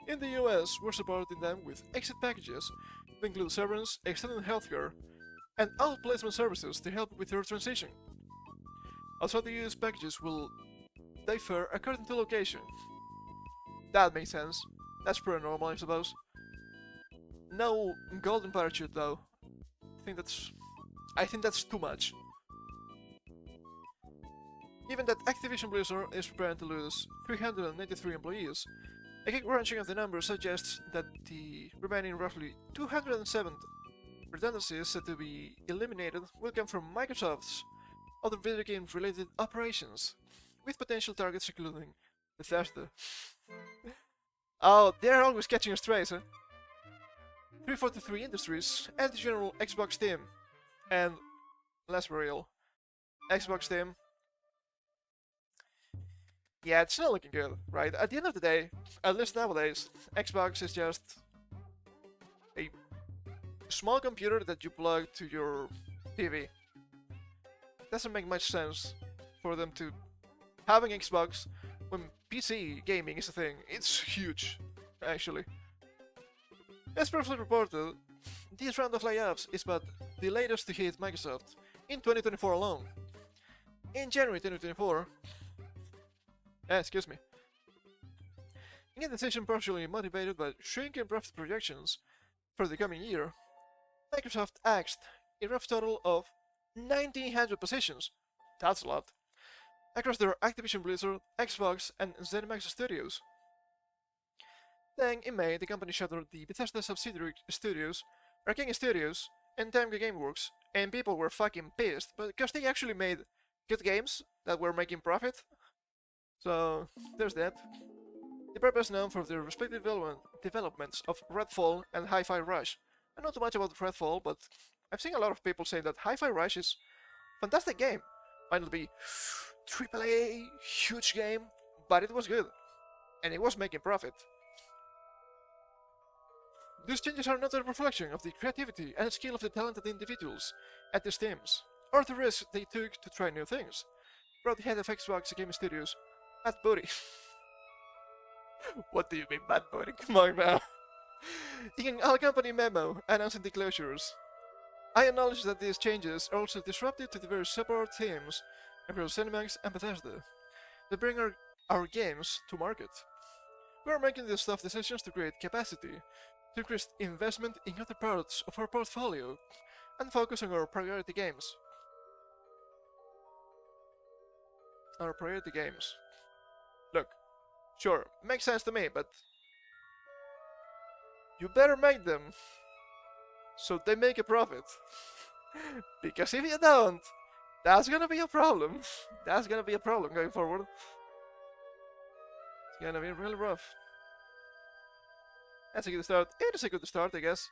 S1: In the US, we're supporting them with exit packages that include severance, extended healthcare, and outplacement services to help with your transition. Also, the use packages will differ according to location. That makes sense. That's pretty normal, I suppose. No golden parachute, though. I think that's too much. Given that Activision Blizzard is preparing to lose 393 employees, a quick crunching of the numbers suggests that the remaining roughly 207 redundancies set to be eliminated will come from Microsoft's other video game-related operations, with potential targets including Bethesda. Oh, they're always catching strays, huh? 343 Industries and the general Xbox team. And, let's be real, Xbox team. Yeah, it's not looking good, right? At the end of the day, at least nowadays, Xbox is just a small computer that you plug to your TV. Doesn't make much sense for them to have an Xbox when PC gaming is a thing. It's huge, actually. As previously reported, this round of layoffs is but the latest to hit Microsoft in 2024 alone. In January 2024, excuse me. In a decision partially motivated by shrinking profit projections for the coming year, Microsoft axed a rough total of 1,900 positions, that's a lot, across their Activision Blizzard, Xbox, and ZeniMax studios. Then, in May, the company shuttered the Bethesda subsidiary studios, Arcane Studios, and Time Gameworks, and people were fucking pissed, but because they actually made good games that were making profit. So, there's that. The pair is known for their respective developments of Redfall and Hi-Fi Rush. I know too much about Redfall, but I've seen a lot of people say that Hi-Fi Rush is a fantastic game. Might not be AAA, huge game, but it was good. And it was making profit. These changes are not a reflection of the creativity and skill of the talented individuals at these teams, or the risk they took to try new things, wrote the head of Xbox Game Studios, Matt Booty. What do you mean, Matt Booty? Come on now. In an all-company memo announcing the closures, I acknowledge that these changes are also disruptive to the various support teams across ZeniMax and Bethesda that bring our games to market. We are making these tough decisions to create capacity, to increase investment in other parts of our portfolio, and focus on our priority games. Look, sure, makes sense to me, but you better make them so they make a profit. Because if you don't, that's gonna be a problem. That's gonna be a problem going forward. It's gonna be really rough. That's a good start. It is a good start, I guess.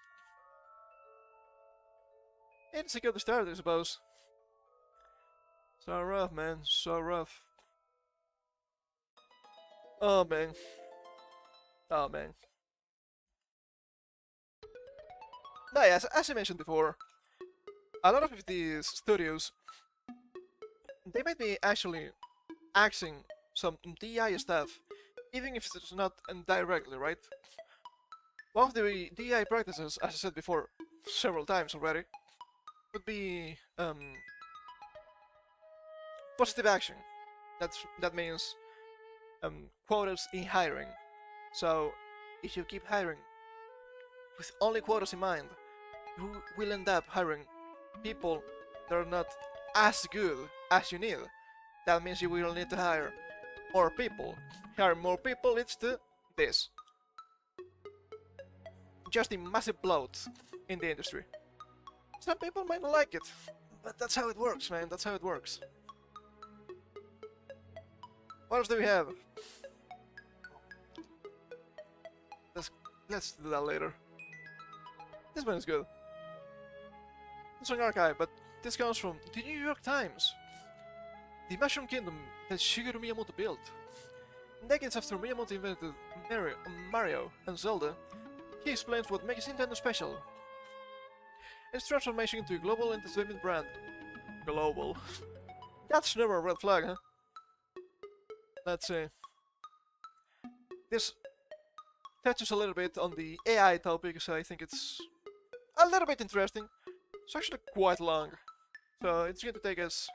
S1: It's a good start, I suppose. So rough, man. So rough. Oh, man. Oh, man. But yes, as I mentioned before, a lot of these studios, they might be actually axing some DI stuff, even if it's not directly, right? One of the DI practices, as I said before several times already, would be positive action. That means quotas in hiring. So if you keep hiring with only quotas in mind, you will end up hiring people that are not as good as you need. That means you will need to hire more people. Hiring more people leads to this. Just a massive bloat in the industry. Some people might not like it, but that's how it works, man. That's how it works. What else do we have? Let's do that later. This one is good. This one archive, but this comes from the New York Times. The Mushroom Kingdom that Shigeru Miyamoto built. Decades after Miyamoto invented Mario and Zelda, he explains what makes Nintendo special. Its transformation into a global entertainment brand. Global. That's never a red flag, huh? Let's see. This touches a little bit on the AI topic, so I think it's a little bit interesting. It's actually quite long, so it's going to take us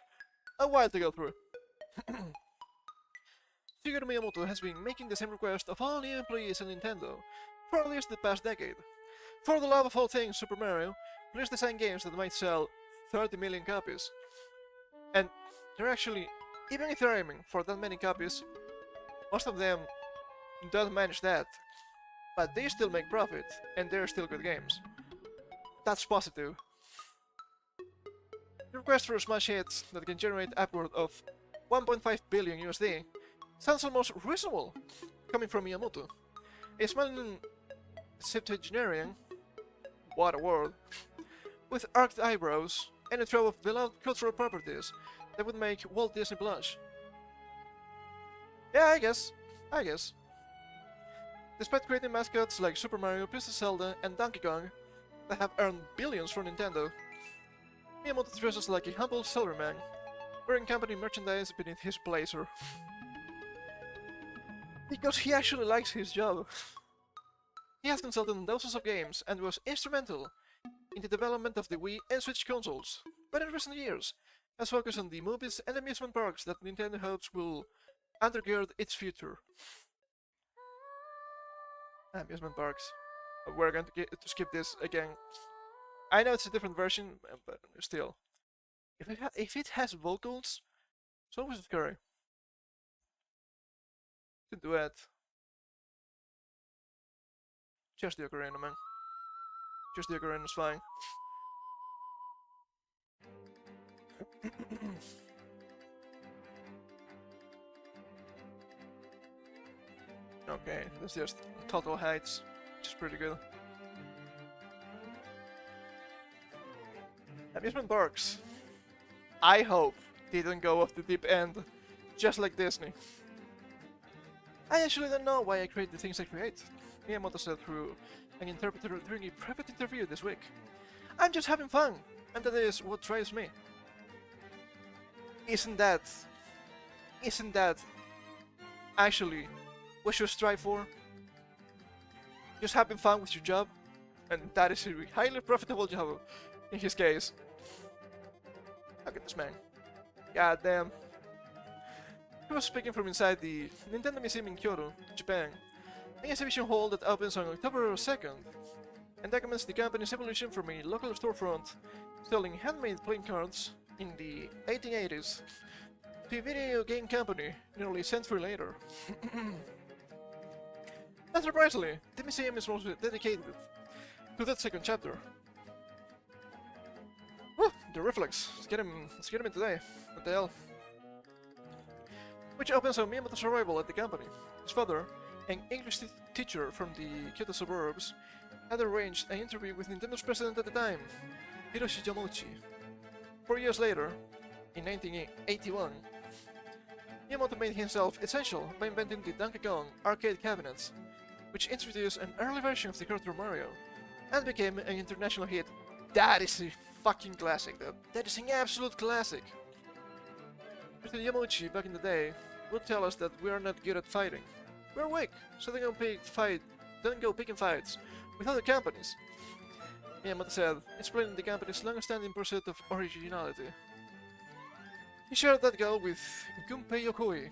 S1: a while to go through. Shigeru Miyamoto has been making the same request of all new employees at Nintendo for at least the past decade. For the love of all things Super Mario, please design games that might sell 30 million copies. And they're actually, even if they're aiming for that many copies, most of them don't manage that. But they still make profit, and they're still good games. That's positive. The request for smash hits that can generate upward of 1.5 billion USD sounds almost reasonable, coming from Miyamoto. A smiling septuagenarian, what a word, with arched eyebrows and a trove of beloved cultural properties that would make Walt Disney blush. Yeah, I guess. Despite creating mascots like Super Mario, Princess Zelda, and Donkey Kong that have earned billions for Nintendo, Miyamoto dresses like a humble salaryman, wearing company merchandise beneath his blazer. Because he actually likes his job. He has consulted on dozens of games and was instrumental in the development of the Wii and Switch consoles, but in recent years has focused on the movies and amusement parks that Nintendo hopes will undergird its future. Amusement parks. We're going to skip this again. I know it's a different version, but still. If it has vocals, so was it Curry. The duet. Just the ocarina, man. Just the ocarina is fine. Okay, that's just total heights, which is pretty good. Amusement parks. I hope they don't go off the deep end, just like Disney. I actually don't know why I create the things I create, Miyamoto said through an interpreter during a private interview this week. I'm just having fun, and that is what drives me. Isn't that actually what you strive for? Just having fun with your job, and that is a highly profitable job in his case. Look at this man. God damn. He was speaking from inside the Nintendo Museum in Kyoto, Japan, an exhibition hall that opens on October 2nd and documents the company's evolution from a local storefront selling handmade playing cards in the 1880s to a video game company nearly a century later. Not surprisingly, the museum is mostly dedicated to that second chapter. Whew, the reflex. Let's get him in today. What the hell? Which opens on Miyamoto's arrival at the company. His father, an English teacher from the Kyoto suburbs, had arranged an interview with Nintendo's president at the time, Hiroshi Yamauchi. 4 years later, in 1981, Miyamoto made himself essential by inventing the Donkey Kong arcade cabinets, which introduced an early version of the character Mario, and became an international hit. That is a fucking classic, though. That is an absolute classic. Mr. Yamauchi back in the day would tell us that we are not good at fighting. We're weak, so don't go picking fights with other companies. Miyamoto said, explaining the company's long-standing pursuit of originality. He shared that goal with Gunpei Yokoi,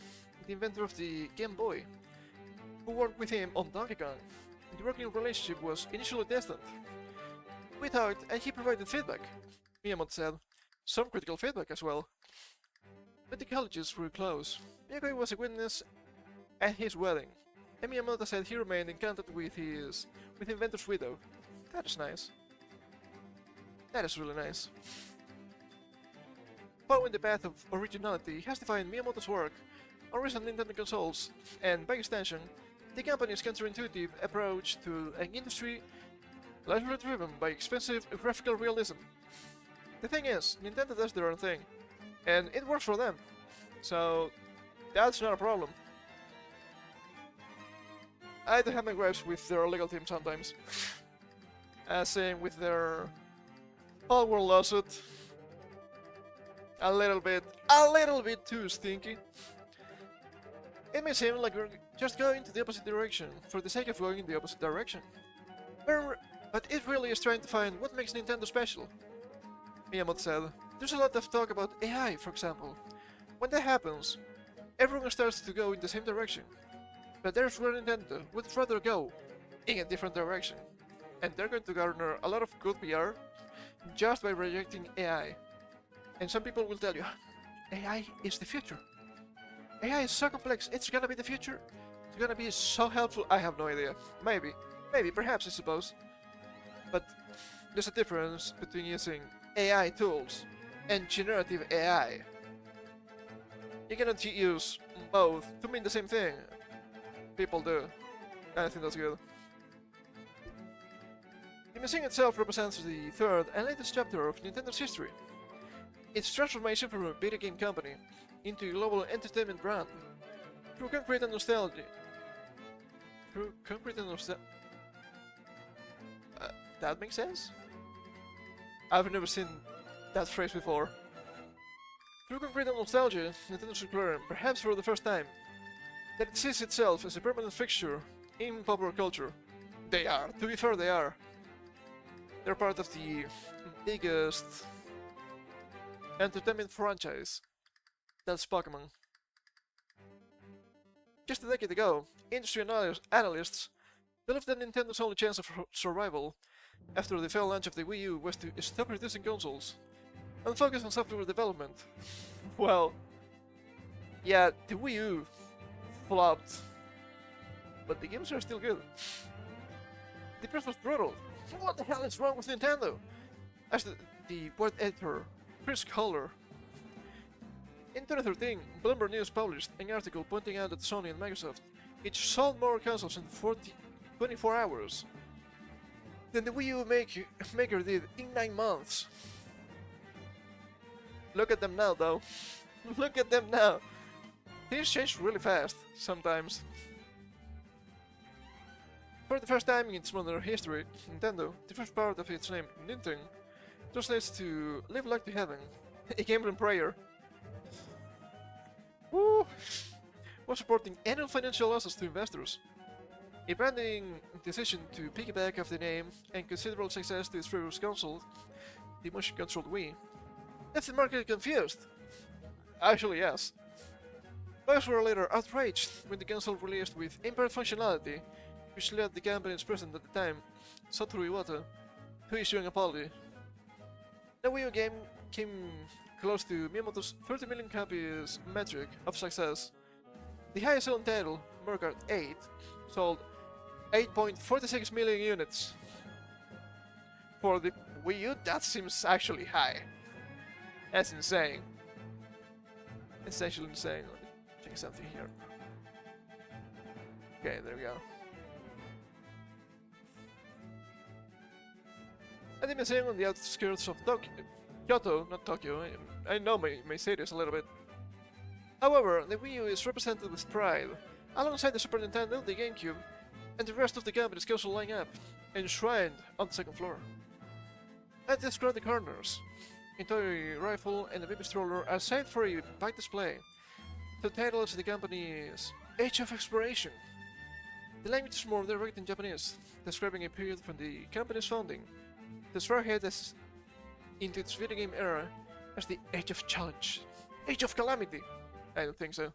S1: the inventor of the Game Boy, who worked with him on Donkey Kong. The working relationship was initially distant. We talked and he provided feedback, Miyamoto said, some critical feedback as well. But the colleges grew close. Yokoi was a witness at his wedding, and Miyamoto said he remained in contact with the inventor's widow. That is nice. That is really nice. Following the path of originality has defined Miyamoto's work on recent Nintendo consoles, and by extension, the company's counterintuitive approach to an industry largely driven by expensive graphical realism. The thing is, Nintendo does their own thing, and it works for them, so that's not a problem. I do have my gripes with their legal team sometimes. Same with their Power lawsuit. A little bit too stinky. It may seem like we're just going to the opposite direction for the sake of going in the opposite direction. But it really is trying to find what makes Nintendo special. Miyamoto said, there's a lot of talk about AI, for example. When that happens, everyone starts to go in the same direction. But there's where Nintendo would rather go, in a different direction. And they're going to garner a lot of good PR just by rejecting AI. And some people will tell you, AI is the future. AI is so complex, it's gonna be the future. It's gonna be so helpful. I have no idea. Maybe, perhaps, I suppose. But there's a difference between using AI tools and generative AI. You cannot use both to mean the same thing. People do. I think that's good. The museum itself represents the third and latest chapter of Nintendo's history. Its transformation from a video game company into a global entertainment brand. Through concrete and nostalgia. That makes sense? I've never seen that phrase before. Through concrete and nostalgia, Nintendo should learn, perhaps for the first time, that it sees itself as a permanent fixture in popular culture. They are. To be fair, they are. They're part of the biggest entertainment franchise. That's Pokemon. Just a decade ago, industry analysts believed that Nintendo's only chance of survival after the failed launch of the Wii U was to stop producing consoles and focus on software development. Well, yeah, the Wii U flopped, but the games are still good. The press was brutal. What the hell is wrong with Nintendo? Asked the board editor, Chris Kohler. In 2013, Bloomberg News published an article pointing out that Sony and Microsoft each sold more consoles in 24 hours than the Wii U maker did in 9 months. Look at them now, though. Look at them now. Things change really fast, sometimes. For the first time in its modern history, Nintendo, the first part of its name, Nintendo, translates to live like to heaven, a gambling prayer. Woo! Was reporting annual financial losses to investors. A branding decision to piggyback off the name and considerable success to its previous console, the motion-controlled Wii, left the market confused. Actually, yes. Buyers were later outraged when the console released with impaired functionality, which led the company's president at the time, Satoru Iwata, to issue an apology. The Wii U game came close to Miyamoto's 30 million copies metric of success. The highest selling title, Mario Kart 8, sold 8.46 million units. For the Wii U, that seems actually high. That's insane. It's actually insane. Let me check something here. Okay, there we go. At the museum on the outskirts of Kyoto, not Tokyo, I know my cities a little bit. However, the Wii U is represented with pride, alongside the Super Nintendo, the GameCube, and the rest of the company's console lineup, enshrined on the second floor. At the the corners, a toy rifle and a baby stroller are saved for a bike display. The title is the company's Age of Exploration. The language is more direct in Japanese, describing a period from the company's founding, the spearhead into its video game era as the Age of Challenge. Age of Calamity! I don't think so.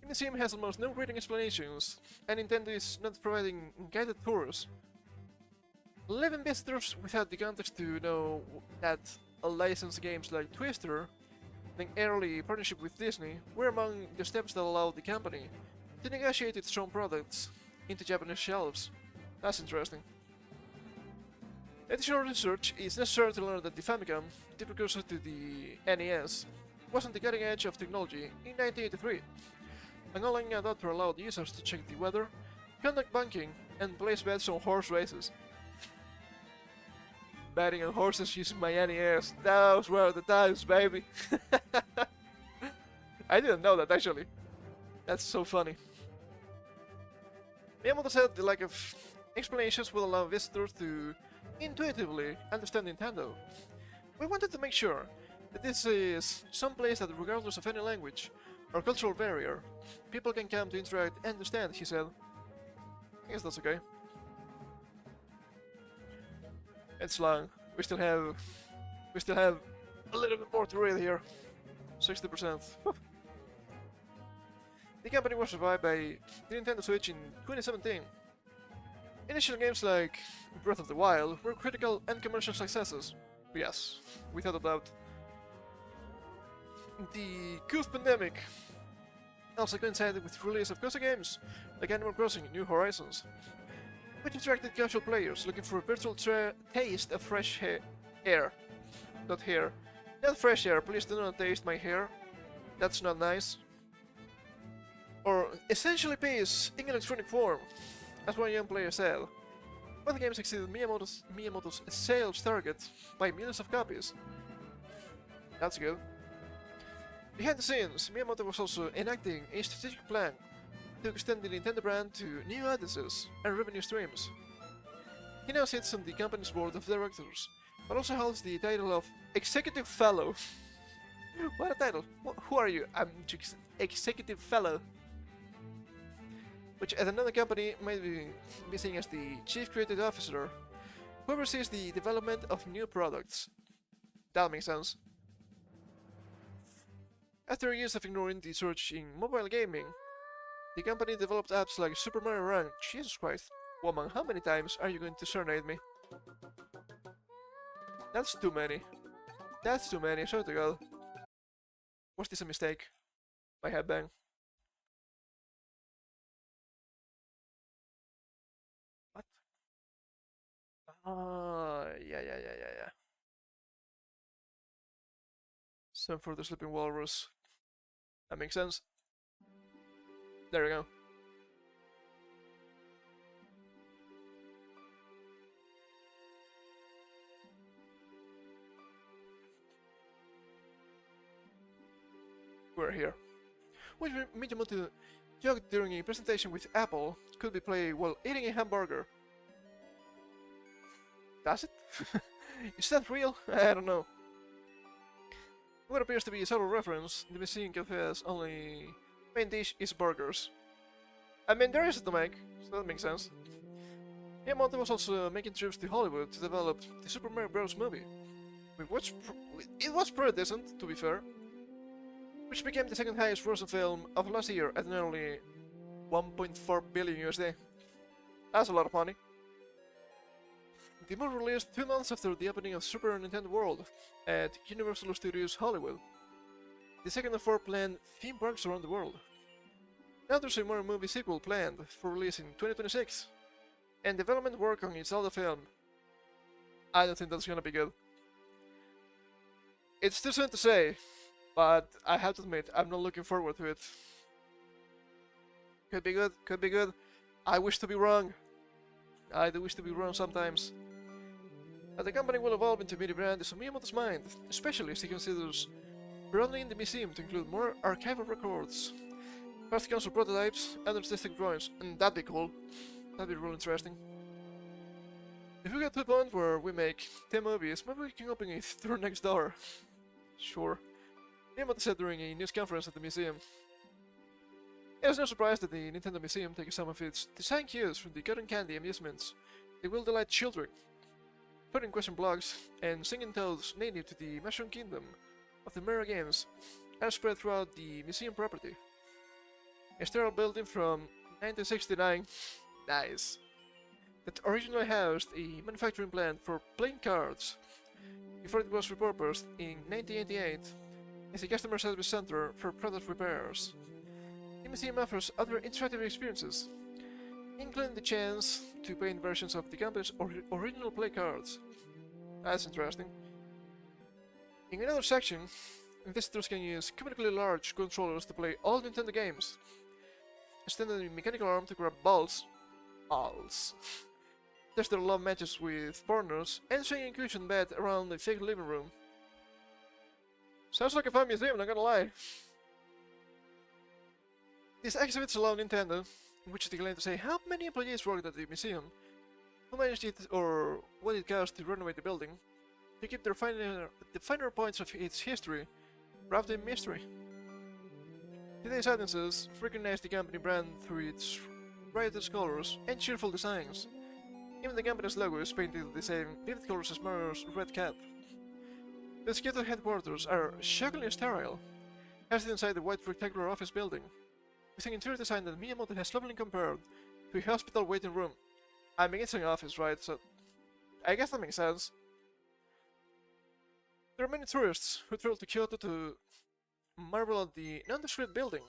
S1: The museum has almost no reading explanations, and Nintendo is not providing guided tours, leaving visitors without the context to know that licensed games like Twister, an early partnership with Disney, were among the steps that allowed the company to negotiate its own products into Japanese shelves. That's interesting. Additional research is necessary to learn that the Famicom, the precursor to the NES, was on the cutting edge of technology in 1983. An online adapter allowed users to check the weather, conduct banking, and place bets on horse races. Betting on horses using my NES, those were the times, baby! I didn't know that, actually. That's so funny. Miyamoto said the lack of explanations will allow visitors to intuitively understand Nintendo. We wanted to make sure that this is some place that, regardless of any language or cultural barrier, people can come to interact and understand, he said. I guess that's okay. It's long. we still have a little bit more to read here. 60%. The company was revived by the Nintendo Switch in 2017. Initial games like Breath of the Wild were critical and commercial successes. Yes, without a doubt. The COVID pandemic also coincided with the release of cozy games like Animal Crossing New Horizons, which attracted casual players looking for a virtual taste of fresh air. Not hair. Not fresh air, please do not taste my hair. That's not nice. Or essentially peace in electronic form, as one young player said. But the game succeeded Miyamoto's sales target by millions of copies. That's good. Behind the scenes, Miyamoto was also enacting a strategic plan to extend the Nintendo brand to new audiences and revenue streams. He now sits on the company's board of directors, but also holds the title of Executive Fellow. What a title! Who are you? I'm just Executive Fellow. Which at another company might be seen as the Chief Creative Officer, who oversees the development of new products. That makes sense. After years of ignoring the surge in mobile gaming, the company developed apps like Super Mario Run. Jesus Christ, woman, how many times are you going to serenade me? That's too many. That's too many, I swear to God. Was this a mistake? My headbang. What? Yeah. Some for the sleeping walrus. That makes sense. There we go. We're here. Which Miyamoto joked during a presentation with Apple could be played while eating a hamburger. Does it? Is that real? I don't know. What appears to be a subtle reference, the Missing Cafe's only main dish is burgers. I mean, there is a to make, so that makes sense. Miyamoto was also making trips to Hollywood to develop the Super Mario Bros. Movie. It was pretty decent, to be fair. Which became the second highest grossing film of last year at nearly 1.4 billion USD. That's a lot of money. The movie released 2 months after the opening of Super Nintendo World at Universal Studios Hollywood, the second of 4 planned theme parks around the world. Now there's a Mario movie sequel planned for release in 2026, and development work on its Zelda film. I don't think that's gonna be good. It's too soon to say, but I have to admit, I'm not looking forward to it. Could be good, could be good. I wish to be wrong. I do wish to be wrong sometimes. But the company will evolve into a media brand is on Miyamoto's mind, especially as he considers broadening the museum to include more archival records, past console prototypes, and artistic drawings, and that'd be cool. That'd be really interesting. If we get to a point where we make 10 movies, maybe we can open a store next door. Sure. Miyamoto said during a news conference at the museum. It is no surprise that the Nintendo Museum takes some of its design cues from the cotton candy amusements that will delight children, putting question blocks and singing toads native to the Mushroom Kingdom of the Mario games are spread throughout the museum property. A sterile building from 1969, nice, that originally housed a manufacturing plant for playing cards before it was repurposed in 1988 as a customer service center for product repairs. The museum offers other interactive experiences, including the chance to paint versions of the company's original play cards. That's interesting. In another section, visitors can use cubically large controllers to play all Nintendo games, extending a mechanical arm to grab balls, test their love matches with partners, and swing a cushion bed around a fake living room. Sounds like a fun museum, not gonna lie. These exhibits allow Nintendo, in which they claim to say how many employees worked at the museum, who managed it or what it cost to renovate the building, to keep the finer points of its history wrapped in mystery. Today's audiences recognize the company brand through its riotous colors and cheerful designs, Even the company's logo is painted the same vivid colors as Mario's red cap. The Skittle headquarters are shockingly sterile, housed inside the white rectangular office building, with an interior design that Miyamoto has lovingly compared to a hospital waiting room. I mean, it's an office, right? So I guess that makes sense. There are many tourists who travel to Kyoto to marvel at the nondescript building,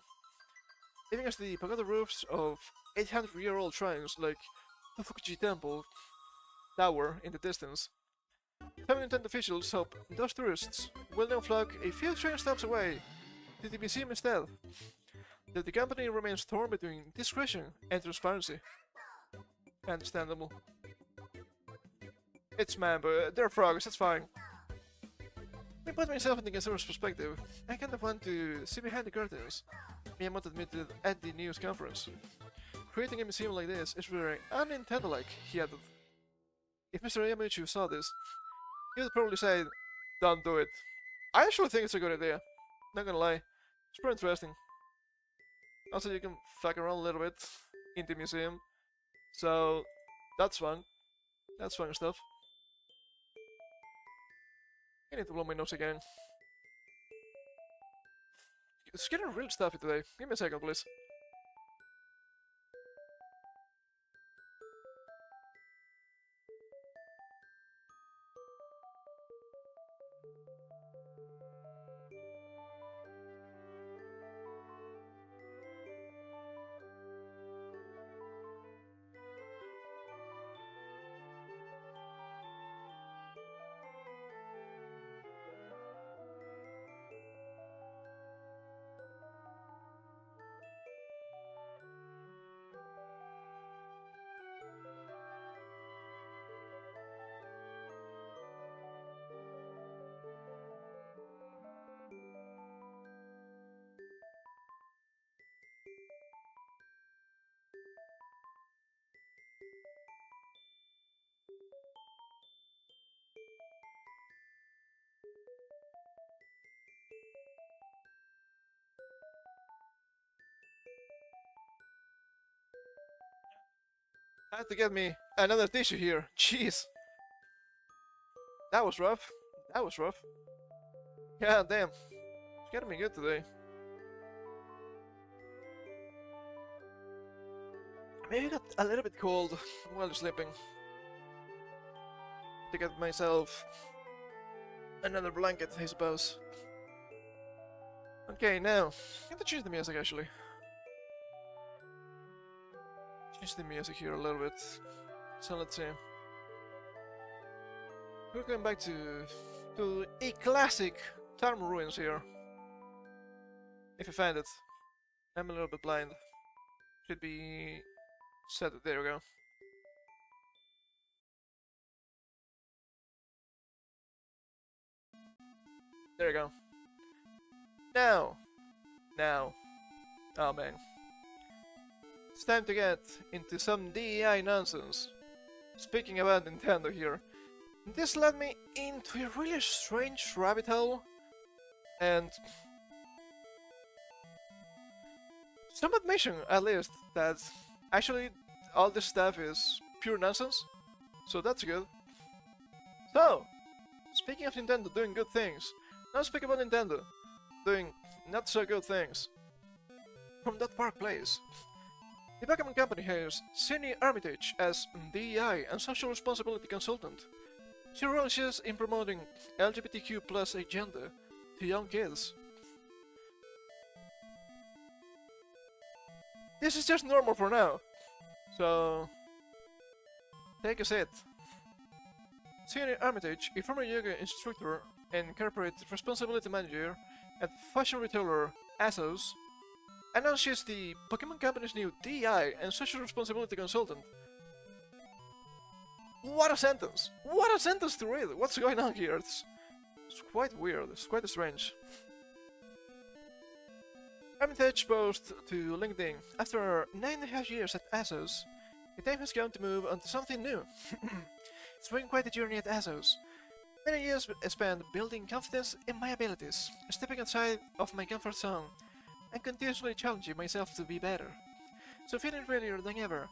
S1: leaving us the pagoda roofs of 800-year-old shrines like the Fukuji Temple Tower in the distance. Some Nintendo officials hope those tourists will now flock a few train stops away to the museum instead, though the company remains torn between discretion and transparency. Understandable. It's man, but they're frogs, that's fine. When I put myself in the consumer's perspective, I kind of want to see behind the curtains, Miyamoto admitted at the news conference. Creating a museum like this is very un-Nintendo-like, he added. If Mr. Yamauchi saw this, he would probably say, don't do it. I actually think it's a good idea. Not gonna lie. It's pretty interesting. Also, you can fuck around a little bit in the museum. So, that's fun. That's fun stuff. I need to blow my nose again. It's getting real stuffy today. Give me a second, please. I had to get me another tissue here. Jeez. That was rough. That was rough. God damn. It's getting me good today. Maybe I got a little bit cold while sleeping. To get myself another blanket, I suppose. Okay, now, I'm going to change the music actually. Change the music here a little bit. So let's see. We're going back to a classic Tarm ruins here. If I find it. I'm a little bit blind. Should be set. There we go. There you go. Now. Oh man. It's time to get into some de&i nonsense. Speaking about Nintendo here, this led me into a really strange rabbit hole, and some admission, at least, that actually all this stuff is pure nonsense, so that's good. So, speaking of Nintendo doing good things, now speak about Nintendo doing not so good things. From that Park Place, the Pokemon Company hires Cindy Armitage as de&i and social responsibility consultant. She relishes in promoting LGBTQ plus agenda to young kids. This is just normal for now, so take a seat. Cindy Armitage, a former yoga instructor and corporate responsibility manager at fashion retailer ASOS, announces the Pokemon Company's new de&i and social responsibility consultant. What a sentence! What a sentence to read! What's going on here? It's quite weird, it's quite strange. Armitage posts to LinkedIn, after 9.5 years at ASOS, the time has come to move on to something new. It's been quite a journey at ASOS. Many years spent building confidence in my abilities, stepping outside of my comfort zone, and continuously challenging myself to be better. So feeling readier than ever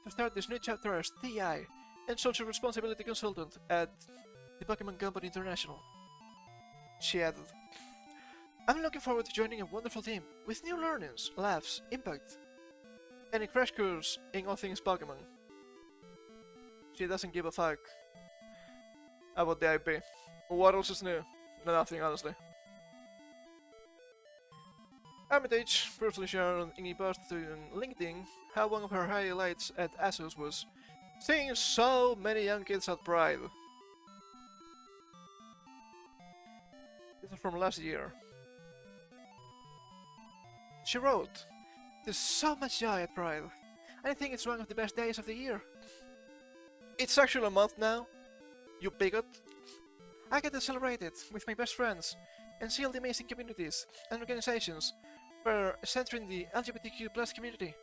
S1: to start this new chapter as de&i and social responsibility consultant at the Pokemon Company International. She added, I'm looking forward to joining a wonderful team with new learnings, laughs, impact, and a crash course in all things Pokemon. She doesn't give a fuck about the IP. What else is new? Nothing, honestly. Armitage briefly shared in a post to LinkedIn how one of her highlights at ASUS was seeing so many young kids at Pride. This is from last year. She wrote, there's so much joy at Pride. I think it's one of the best days of the year. It's actually a month now, you bigot. I get to celebrate it with my best friends and see all the amazing communities and organizations were centering the LGBTQ+ community.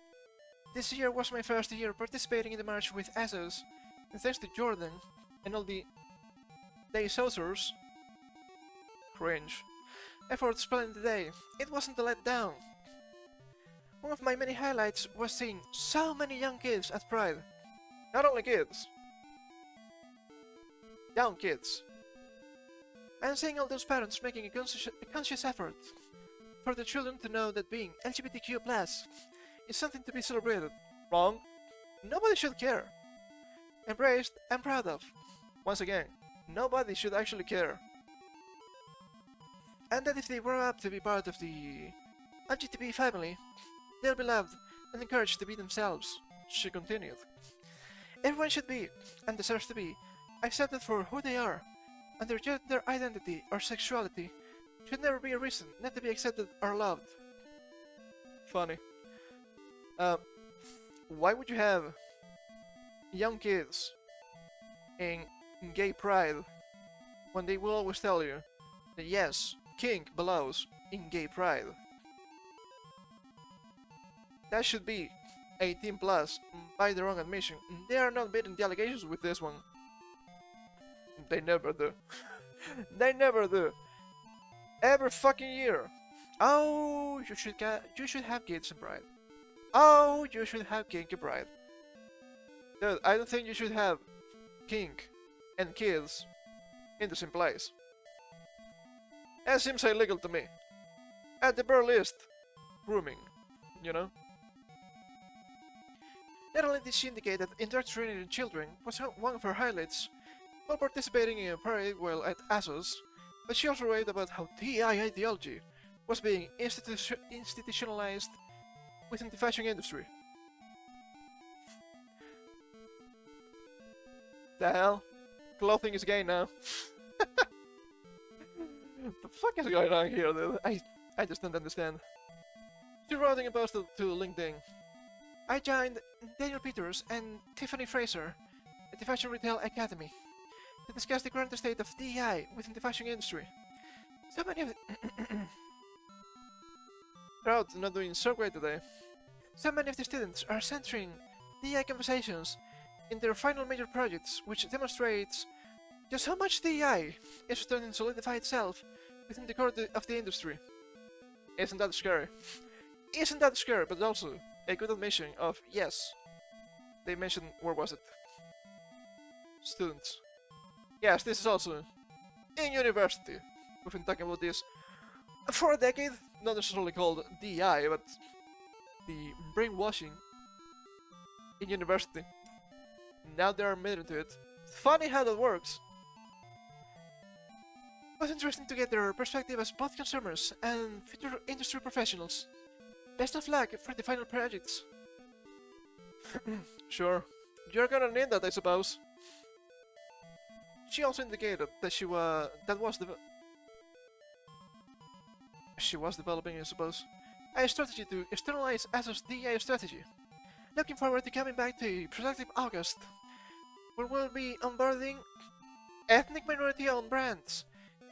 S1: This year was my first year participating in the march with ASUS, and thanks to Jordan and all the de&i cringe efforts planning the day, it wasn't a letdown. One of my many highlights was seeing so many young kids at Pride. Not only kids, young kids. And seeing all those parents making a conscious effort for the children to know that being LGBTQ+ is something to be celebrated. Wrong. Nobody should care. Embraced and proud of. Once again, nobody should actually care. And that if they grow up to be part of the LGBT family, they'll be loved and encouraged to be themselves, she continued. Everyone should be, and deserves to be, accepted for who they are, and their gender identity or sexuality should never be a reason not to be accepted or loved. Funny. Why would you have young kids in gay pride when they will always tell you that yes, kink belongs in gay pride? That should be 18 plus by their own admission. They are not beating the allegations with this one. They never do. They never do. Every fucking year. Oh, you should have kids in Pride. Oh, you should have kink in Pride. Dude, I don't think you should have kink and kids in the same place. That seems illegal to me. At the very least, grooming, you know? Not only did she indicate that indoctrinating children was one of her highlights while participating in a parade while at ASUS, but she also wrote about how de&i ideology was being institutionalized within the fashion industry. The hell? Clothing is gay now. The fuck is going on here, dude? I just don't understand. She wrote in a post to LinkedIn. I joined Daniel Peters and Tiffany Fraser at the Fashion Retail Academy to discuss the current state of de&i within the fashion industry. So many of the crowd not doing so great today. So many of the students are centering de&i conversations in their final major projects, which demonstrates just how much de&i is starting to solidify itself within the core of the industry. Isn't that scary? Isn't that scary, but also a good admission of, yes, they mentioned, where was it? Students. Yes, this is also in university. We've been talking about this for a decade, not necessarily called de&i, but the brainwashing in university. Now they are admitting to it. It's funny how that works. It was interesting to get their perspective as both consumers and future industry professionals. Best of luck for the final projects. Sure, you're gonna need that, I suppose. She also indicated that she was developing, I suppose, a strategy to externalize ASUS de&i strategy. Looking forward to coming back to a productive August, where we'll be onboarding ethnic minority-owned brands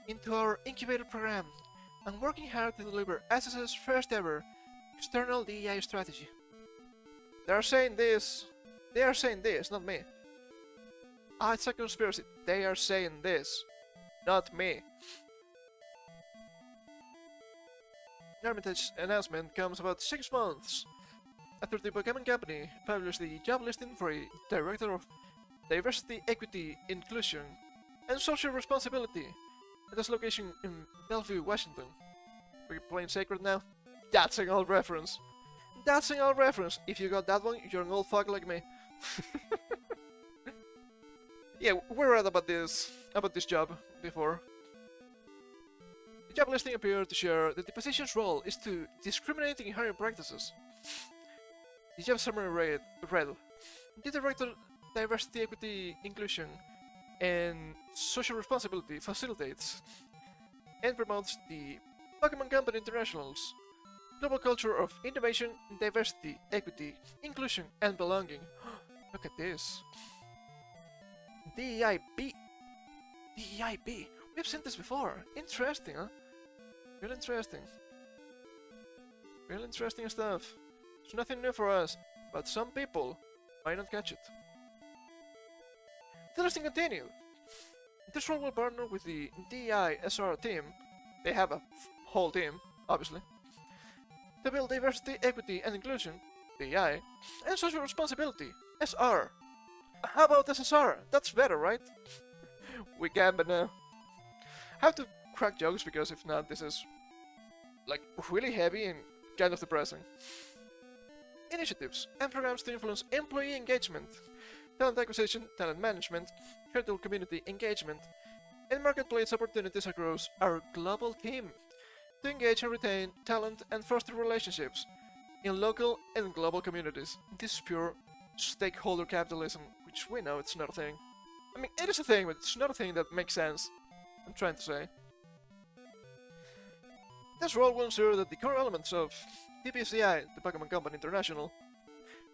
S1: into our incubator program and working hard to deliver ASUS's first ever external de&i strategy. They are saying this, not me. Ah, it's a conspiracy. They are saying this, not me. Armitage's announcement comes about 6 months after the Pokemon Company published the job listing for a Director of diversity, equity, inclusion, and social responsibility. It has location in Bellevue, Washington. We're playing Sacred now? That's an old reference. That's an old reference. If you got that one, you're an old fuck like me. Yeah, we read about this job before. The job listing appeared to share that the position's role is to discriminate in hiring practices. The job summary read, the director diversity, equity, inclusion, and social responsibility facilitates and promotes the Pokemon Company International's global culture of innovation, diversity, equity, inclusion, and belonging. Look at this. DEIB. DEIB. We've seen this before. Interesting, huh? Real interesting. Real interesting stuff. It's nothing new for us, but some people might not catch it. The listing continued. This role will partner with the DEI SR team. They have a whole team, obviously, to build diversity, equity, and inclusion, DEI, and social responsibility, SR. How about SSR? That's better, right? We can, but no. I have to crack jokes because if not, this is like really heavy and kind of depressing. Initiatives and programs to influence employee engagement, talent acquisition, talent management, critical community engagement, and marketplace opportunities across our global team to engage and retain talent and foster relationships in local and global communities. This is pure stakeholder capitalism, which we know it's not a thing. I mean, it is a thing, but it's not a thing that makes sense, I'm trying to say. This role will ensure that the core elements of DPCI, the Pokemon Company International,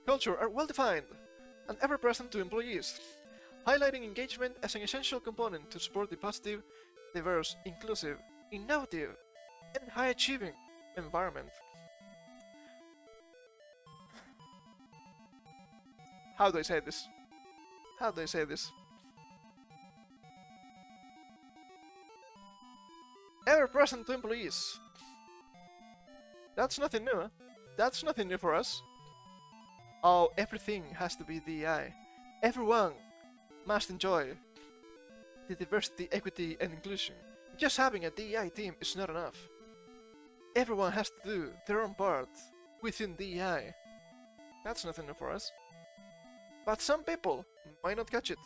S1: culture are well defined and ever present to employees, highlighting engagement as an essential component to support the positive, diverse, inclusive, innovative, and high-achieving environment. How do I say this? How do I say this? Ever present to employees. That's nothing new, huh? That's nothing new for us. Oh, everything has to be DEI. Everyone must enjoy the diversity, equity, and inclusion. Just having a DEI team is not enough. Everyone has to do their own part within DEI. That's nothing new for us. But some people might not catch it.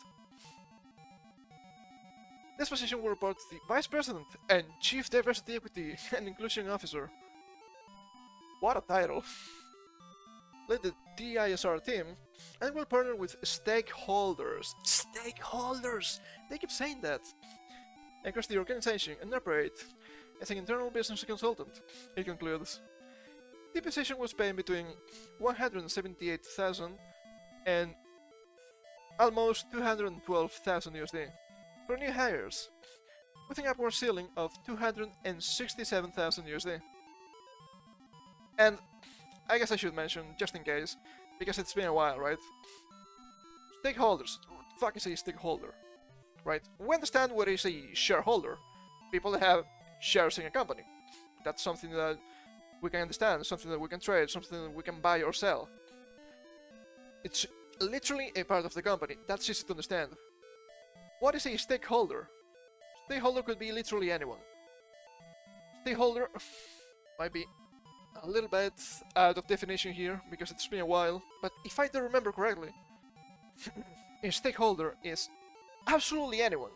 S1: This position will report to the Vice President and Chief Diversity, Equity, and Inclusion Officer. What a title! Lead the DISR team and will partner with stakeholders. Stakeholders! They keep saying that. Across the organization and operate as an internal business consultant. It concludes. The position was paying between 178,000 and almost 212,000 USD for new hires, with an upward ceiling of 267,000 USD. And I guess I should mention, just in case, because it's been a while, right? Stakeholders. What the fuck is a stakeholder? Right? We understand what is a shareholder. People that have shares in a company. That's something that we can understand, something that we can trade, something that we can buy or sell. It's literally a part of the company. That's easy to understand. What is a stakeholder? Stakeholder could be literally anyone. Stakeholder might be a little bit out of definition here, because it's been a while, but if I do remember correctly, a stakeholder is absolutely anyone.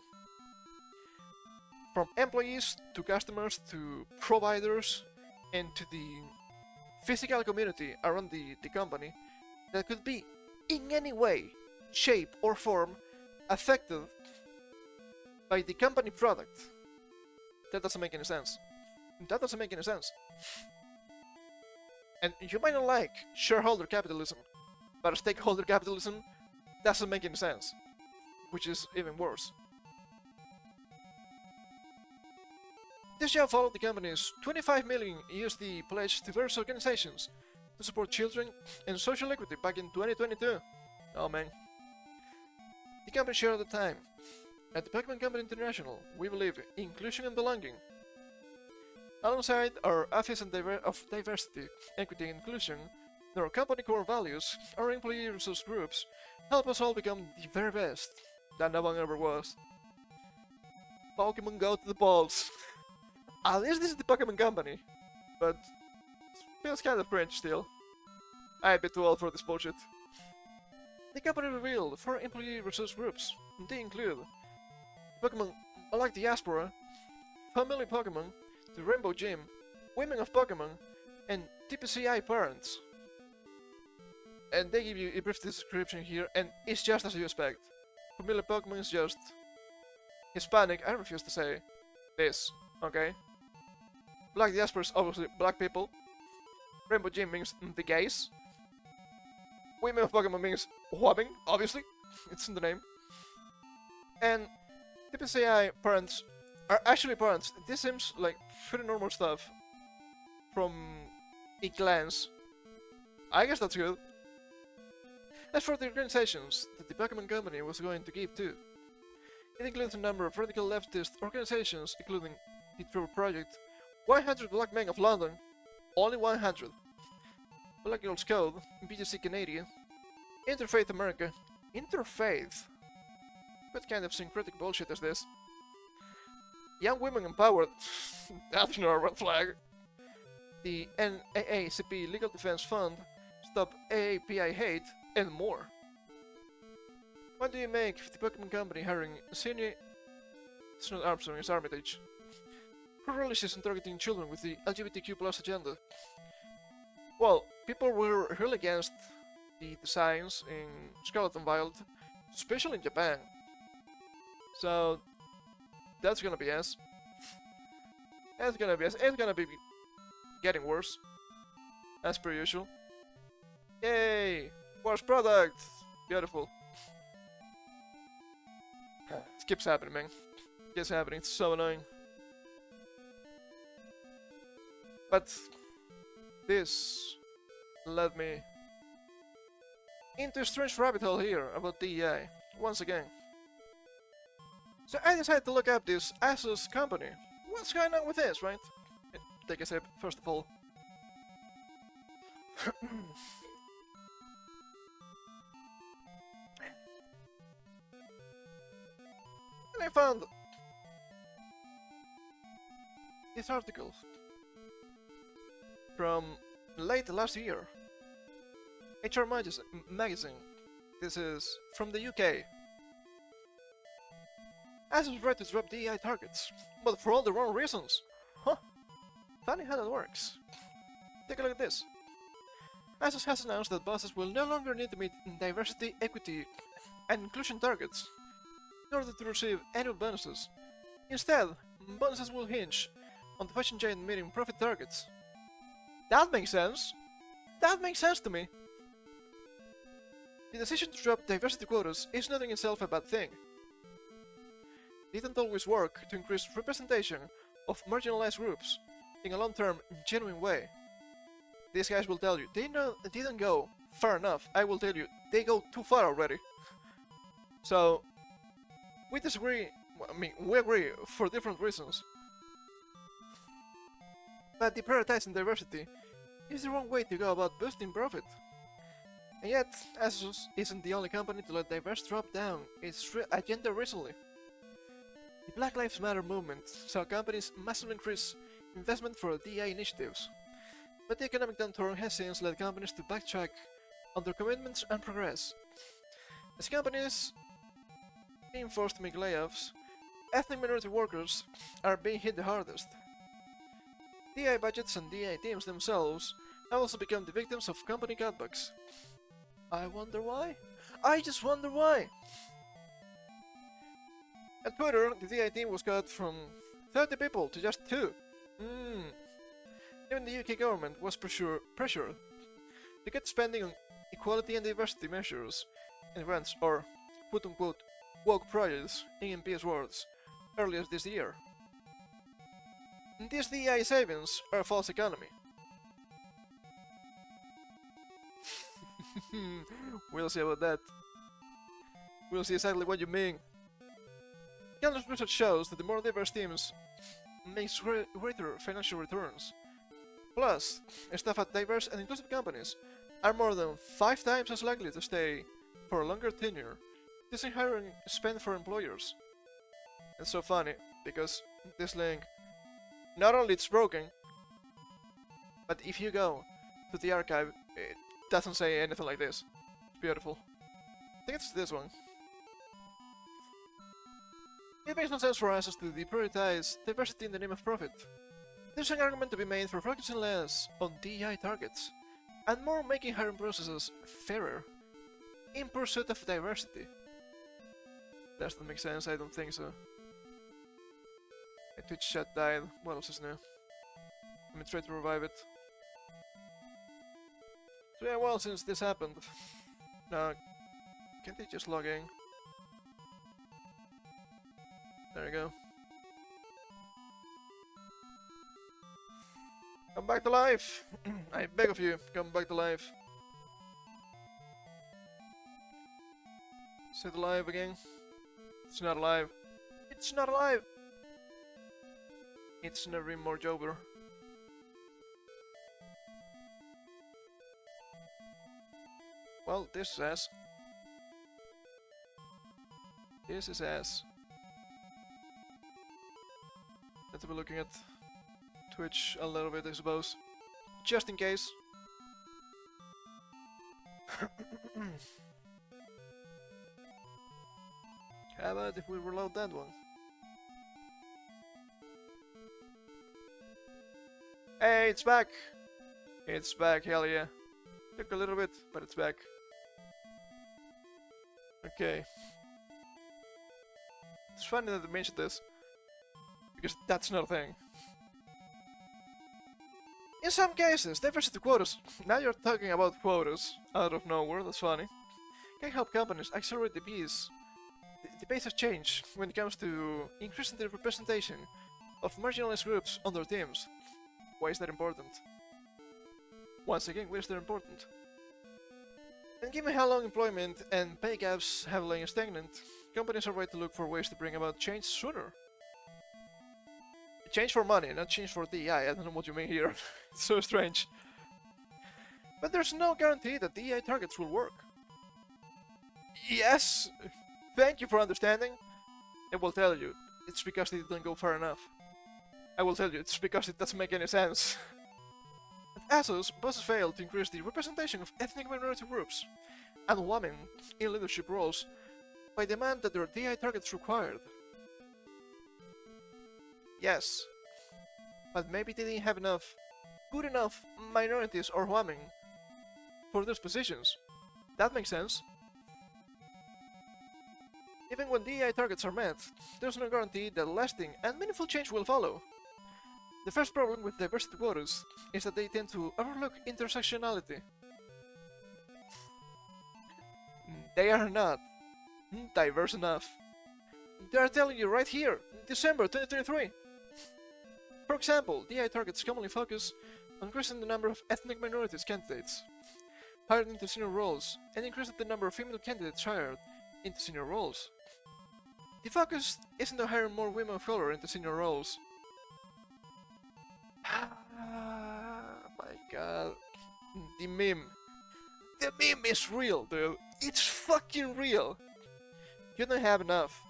S1: From employees, to customers, to providers, and to the physical community around the company that could be in any way, shape, or form affected by the company product. That doesn't make any sense. That doesn't make any sense. And you might not like shareholder capitalism, but stakeholder capitalism doesn't make any sense, which is even worse. This job followed the company's 25 million USD pledge to various organizations to support children and social equity back in 2022. Oh man. The company shared at the time, at the Pokemon Company International, we believe in inclusion and belonging. Alongside our Office of Diversity, Equity and Inclusion, Our company core values, our employee resource groups, help us all become the very best that no one ever was. Pokemon go to the balls. At least this is the Pokemon Company, but feels kind of cringe still. I'm a bit too old for this bullshit. The company revealed 4 employee resource groups. They include Pokemon like Diaspora, Family Pokemon, the Rainbow Gym, Women of Pokemon, and TPCI Parents. And they give you a brief description here, and it's just as you expect. Family Pokemon is just Hispanic, I refuse to say this, okay? Black Diaspora is obviously black people. Rainbow Gym means the gays. Women of Pokemon means wobbing, obviously. It's in the name. And TPCI parents are actually parents. This seems like pretty normal stuff from a glance. I guess that's good. As for the organizations that the Pokemon Company was going to give to, it includes a number of radical leftist organizations, including the Trevor Project, 100 Black Men of London, only 100, Black Girls Code, BGC Canada, Interfaith America, Interfaith? What kind of syncretic bullshit is this? Young Women Empowered, that's not a red flag. The NAACP Legal Defense Fund, Stop AAPI Hate, and more. What do you make of the Pokemon Company hiring senior... It's not Armstrong, it's Armitage. Who relishes in targeting children with the LGBTQ+ agenda? Well, people were really against the designs in Scarlet and Violet, especially in Japan. So, that's gonna be S. It's gonna be S. It's gonna be getting worse, as per usual. Yay! Worst product! Beautiful. It keeps happening, man. It keeps happening, it's so annoying. But this led me into a strange rabbit hole here about de&i, once again. So I decided to look up this Asus company. What's going on with this, right? Take a sip, first of all. And I found this article from late last year. HR Magazine. This is from the UK. Asus tried to drop de&i targets, but for all the wrong reasons. Huh. Funny how that works. Take a look at this. Asus has announced that bosses will no longer need to meet diversity, equity, and inclusion targets in order to receive annual bonuses. Instead, bonuses will hinge on the fashion giant meeting profit targets. That makes sense. That makes sense to me. The decision to drop diversity quotas is not in itself a bad thing. They don't always work to increase representation of marginalized groups in a long-term, genuine way. These guys will tell you, they don't go far enough. I will tell you, they go too far already. So, we disagree, we agree for different reasons. But deprioritizing diversity is the wrong way to go about boosting profit. And yet, Asus isn't the only company to let diverse drop down its agenda recently. The Black Lives Matter movement saw companies massively increase investment for de&i initiatives, but the economic downturn has since led companies to backtrack on their commitments and progress. As companies being forced to make layoffs, ethnic minority workers are being hit the hardest. de&i budgets and de&i teams themselves have also become the victims of company cutbacks. I wonder why? I just wonder why! At Twitter, the de&i team was cut from 30 people to just 2. Even the UK government was pressured to cut spending on equality and diversity measures and grants, or quote-unquote woke projects in MP's words, earlier this year. And these de&i savings are a false economy. We'll see about that. We'll see exactly what you mean. Countless research shows that the more diverse teams makes greater financial returns. Plus, staff at diverse and inclusive companies are more than 5 times as likely to stay for a longer tenure. This is hiring spent for employers. It's so funny, because this link, not only it's broken, but if you go to the archive, it doesn't say anything like this. It's beautiful. I think it's this one. It makes no sense for us to deprioritize diversity in the name of profit. There's an argument to be made for focusing less on DEI targets, and more making hiring processes fairer, in pursuit of diversity. Doesn't make sense, I don't think so. My Twitch chat died, what else is new? Let me try to revive it. So yeah, well, since this happened, can't they just log in? There you go. Come back to life! I beg of you, come back to life. Is it alive again? It's not alive. It's not alive! It's never been more Jober. Well, this is ass. This is ass. Let's be looking at Twitch a little bit, I suppose. Just in case. How about if we reload that one? Hey, it's back! It's back, hell yeah. Took a little bit, but it's back. Okay. It's funny that they mentioned this, because that's not a thing. In some cases, diversity quotas, now you're talking about quotas out of nowhere, that's funny, can help companies accelerate the pace of change when it comes to increasing the representation of marginalized groups on their teams. Why is that important? Once again, why is that important? And given how long employment and pay gaps have lain stagnant, companies are right to look for ways to bring about change sooner. Change for money, not change for DEI. I don't know what you mean here. It's so strange. But there's no guarantee that DEI targets will work. Yes! Thank you for understanding. I will tell you, it's because they didn't go far enough. I will tell you, it's because it doesn't make any sense. At ASOS, bosses failed to increase the representation of ethnic minority groups and women in leadership roles by demand that their DEI targets required. Yes, but maybe they didn't have enough good enough minorities or women for those positions. That makes sense. Even when DEI targets are met, there's no guarantee that lasting and meaningful change will follow. The first problem with diversity quotas is that they tend to overlook intersectionality. They are not diverse enough. They are telling you right here, December 2023. For example, DI targets commonly focus on increasing the number of ethnic minorities candidates hired into senior roles and increasing the number of female candidates hired into senior roles. The focus isn't on hiring more women of color into senior roles. My god. The meme. The meme is real, dude. It's fucking real. You don't have enough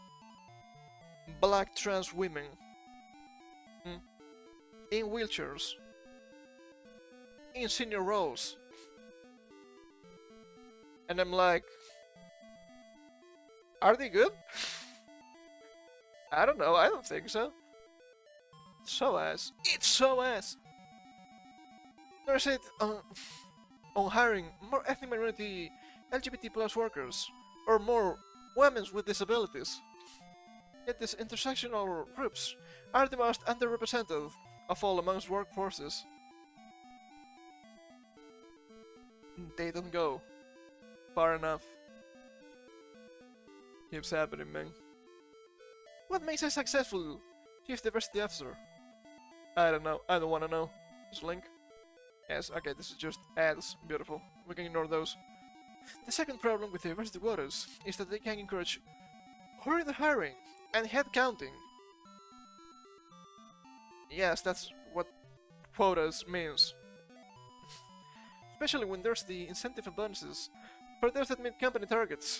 S1: black trans women in wheelchairs in senior roles. And I'm like, are they good? I don't know, I don't think so. So ass. It's so ass. There's it on hiring more ethnic minority LGBT plus workers or more women with disabilities. Yet these intersectional groups are the most underrepresented of all amongst workforces. They don't go far enough. Keeps happening, man. What makes a successful Chief Diversity Officer? I don't know. I don't want to know. This link? Yes, okay, this is just ads. Beautiful. We can ignore those. The second problem with diversity quotas is that they can encourage hurried hiring and head counting. Yes, that's what quotas means. especially when there's the incentive and bonuses for those that meet company targets.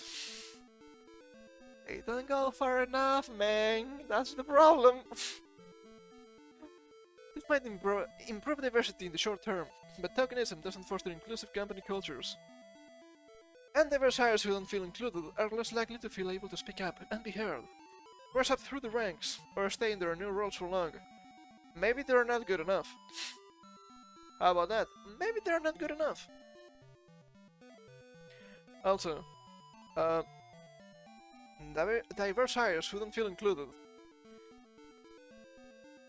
S1: They don't go far enough, man. That's the problem. This might improve diversity in the short term, but tokenism doesn't foster inclusive company cultures. And diverse hires who don't feel included are less likely to feel able to speak up and be heard, rise up through the ranks, or stay in their new roles for long. Maybe they're not good enough. How about that? Maybe they're not good enough. Also, diverse hires who don't feel included.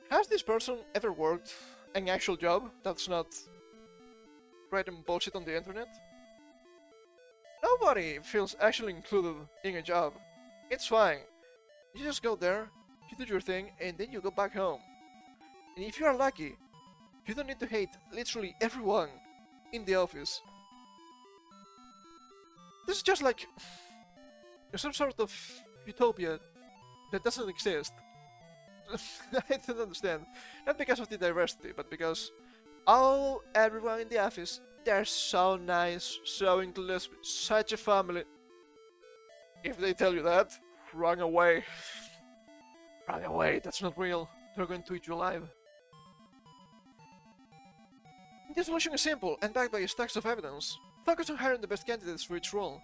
S1: Has this person ever worked an actual job that's not writing bullshit on the internet? Nobody feels actually included in a job. It's fine. You just go there, you do your thing, and then you go back home. And if you are lucky, you don't need to hate literally everyone in the office. This is just like some sort of utopia that doesn't exist. I don't understand. Not because of the diversity, but because everyone in the office, they're so nice, so inclusive, such a family. If they tell you that, run away. Run away, that's not real. They're going to eat you alive. The solution is simple and backed by stacks of evidence. Focus on hiring the best candidates for each role,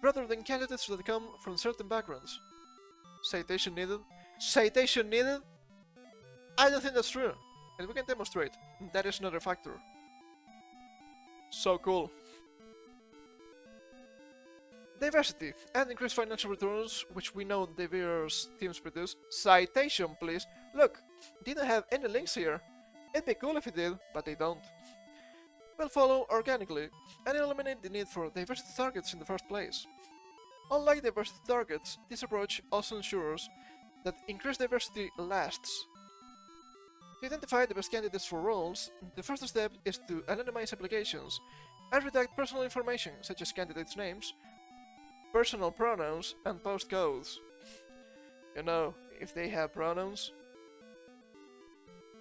S1: rather than candidates that come from certain backgrounds. Citation needed? Citation needed? I don't think that's true, and we can demonstrate that is not a factor. So cool. Diversity and increased financial returns, which we know diverse teams produce. Citation, please. Look, didn't have any links here. It'd be cool if it did, but they don't. Will follow organically and eliminate the need for diversity targets in the first place. Unlike diversity targets, this approach also ensures that increased diversity lasts. To identify the best candidates for roles, the first step is to anonymize applications and redact personal information such as candidates' names, personal pronouns, and postcodes. You know, if they have pronouns,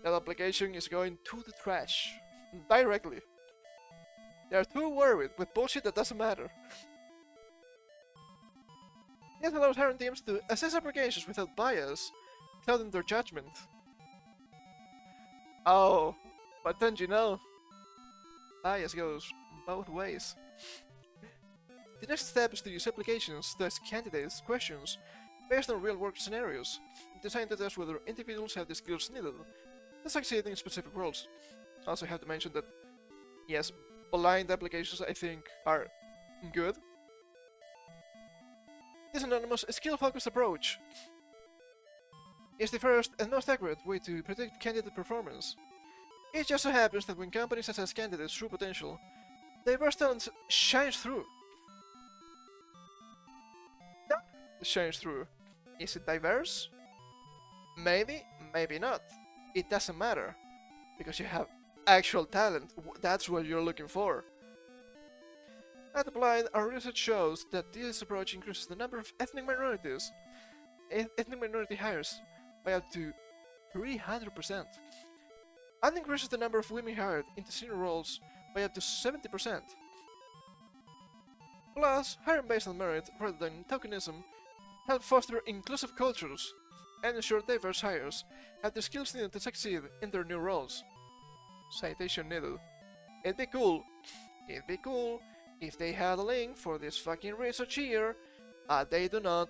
S1: that application is going to the trash. Directly. They are too worried with bullshit that doesn't matter. This allows hiring teams to assess applications without bias, clouding their judgment. Oh, but don't you know? Bias goes both ways. The next step is to use applications to ask candidates questions based on real-world scenarios, designed to test whether individuals have the skills needed to succeed in specific roles. Also have to mention that, yes, blind applications I think are good. This anonymous, skill-focused approach is the first and most accurate way to predict candidate performance. It just so happens that when companies assess candidates' true potential, diverse talent shines through. Shines through. Is it diverse? Maybe, maybe not. It doesn't matter, because you have actual talent. That's what you're looking for. At Applied, our research shows that this approach increases the number of ethnic minority hires by up to 300%, and increases the number of women hired into senior roles by up to 70%. Plus, hiring based on merit rather than tokenism helps foster inclusive cultures and ensure diverse hires have the skills needed to succeed in their new roles. Citation needed. It'd be cool if they had a link for this fucking research here, but they do not.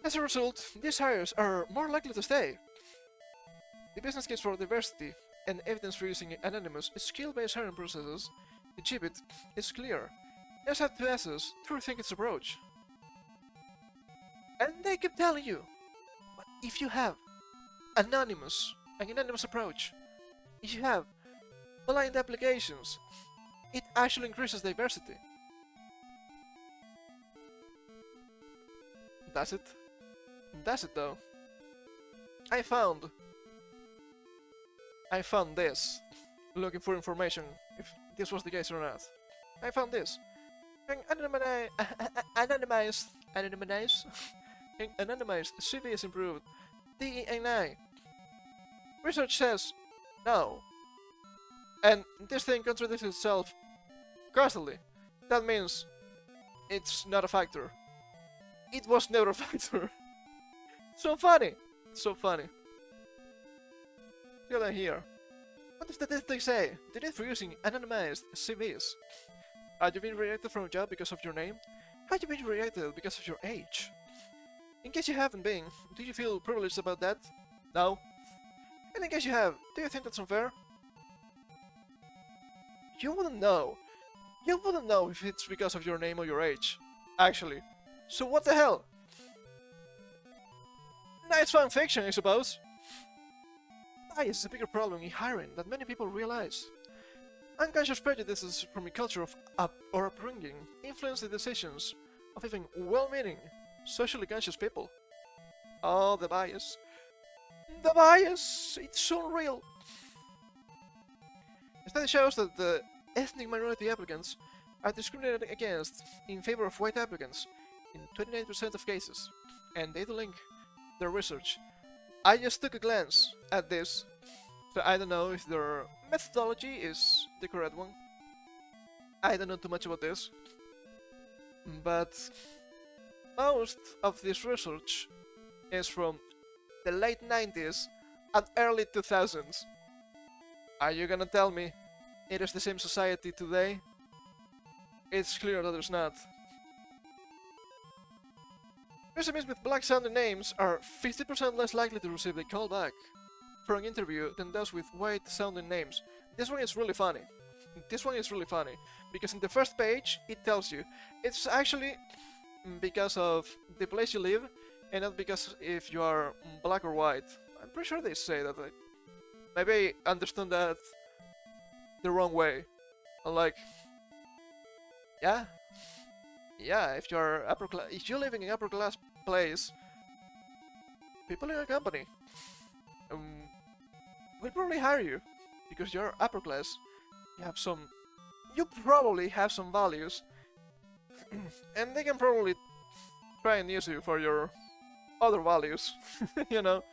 S1: As a result, these hires are more likely to stay. The business case for diversity and evidence for using anonymous skill-based hiring processes to achieve it is clear. You just have to assess through think its approach. And they keep telling you, but if you have an anonymous approach, if you have blind applications, it actually increases diversity. Does it? Does it though? I found this, looking for information if this was the case or not. I found this. Anonymized CV is improved. de&i. Research says no. And this thing contradicts itself constantly. That means it's not a factor. It was never a factor. So funny. So funny. Look at here. What does the statistics say? The need for using anonymized CVs. Have you been rejected from a job because of your name? Have you been rejected because of your age? In case you haven't been, do you feel privileged about that? No? And in case you have, do you think that's unfair? You wouldn't know. You wouldn't know if it's because of your name or your age. Actually. So what the hell? Nice fan fiction, I suppose. Bias is a bigger problem in hiring than many people realize. Unconscious prejudices from a culture of or upbringing influence the decisions of even well-meaning, socially conscious people. Oh, the bias. The bias! It's so real! The study shows that the ethnic minority applicants are discriminated against in favor of white applicants in 29% of cases, and they do link their research. I just took a glance at this, so I don't know if their methodology is the correct one. I don't know too much about this, but most of this research is from the late 90s and early 2000s. Are you gonna tell me it is the same society today? It's clear that it's not. Resumes with black-sounding names are 50% less likely to receive a callback for an interview than those with white-sounding names. This one is really funny. This one is really funny, because in the first page it tells you it's actually because of the place you live and not because if you are black or white. I'm pretty sure they say that. Maybe I understood that the wrong way. Like, yeah, if you're upper class, if you're living in upper class place, people in a company will probably hire you because you're upper class. You probably have some values, and they can probably try and use you for your other values. You know,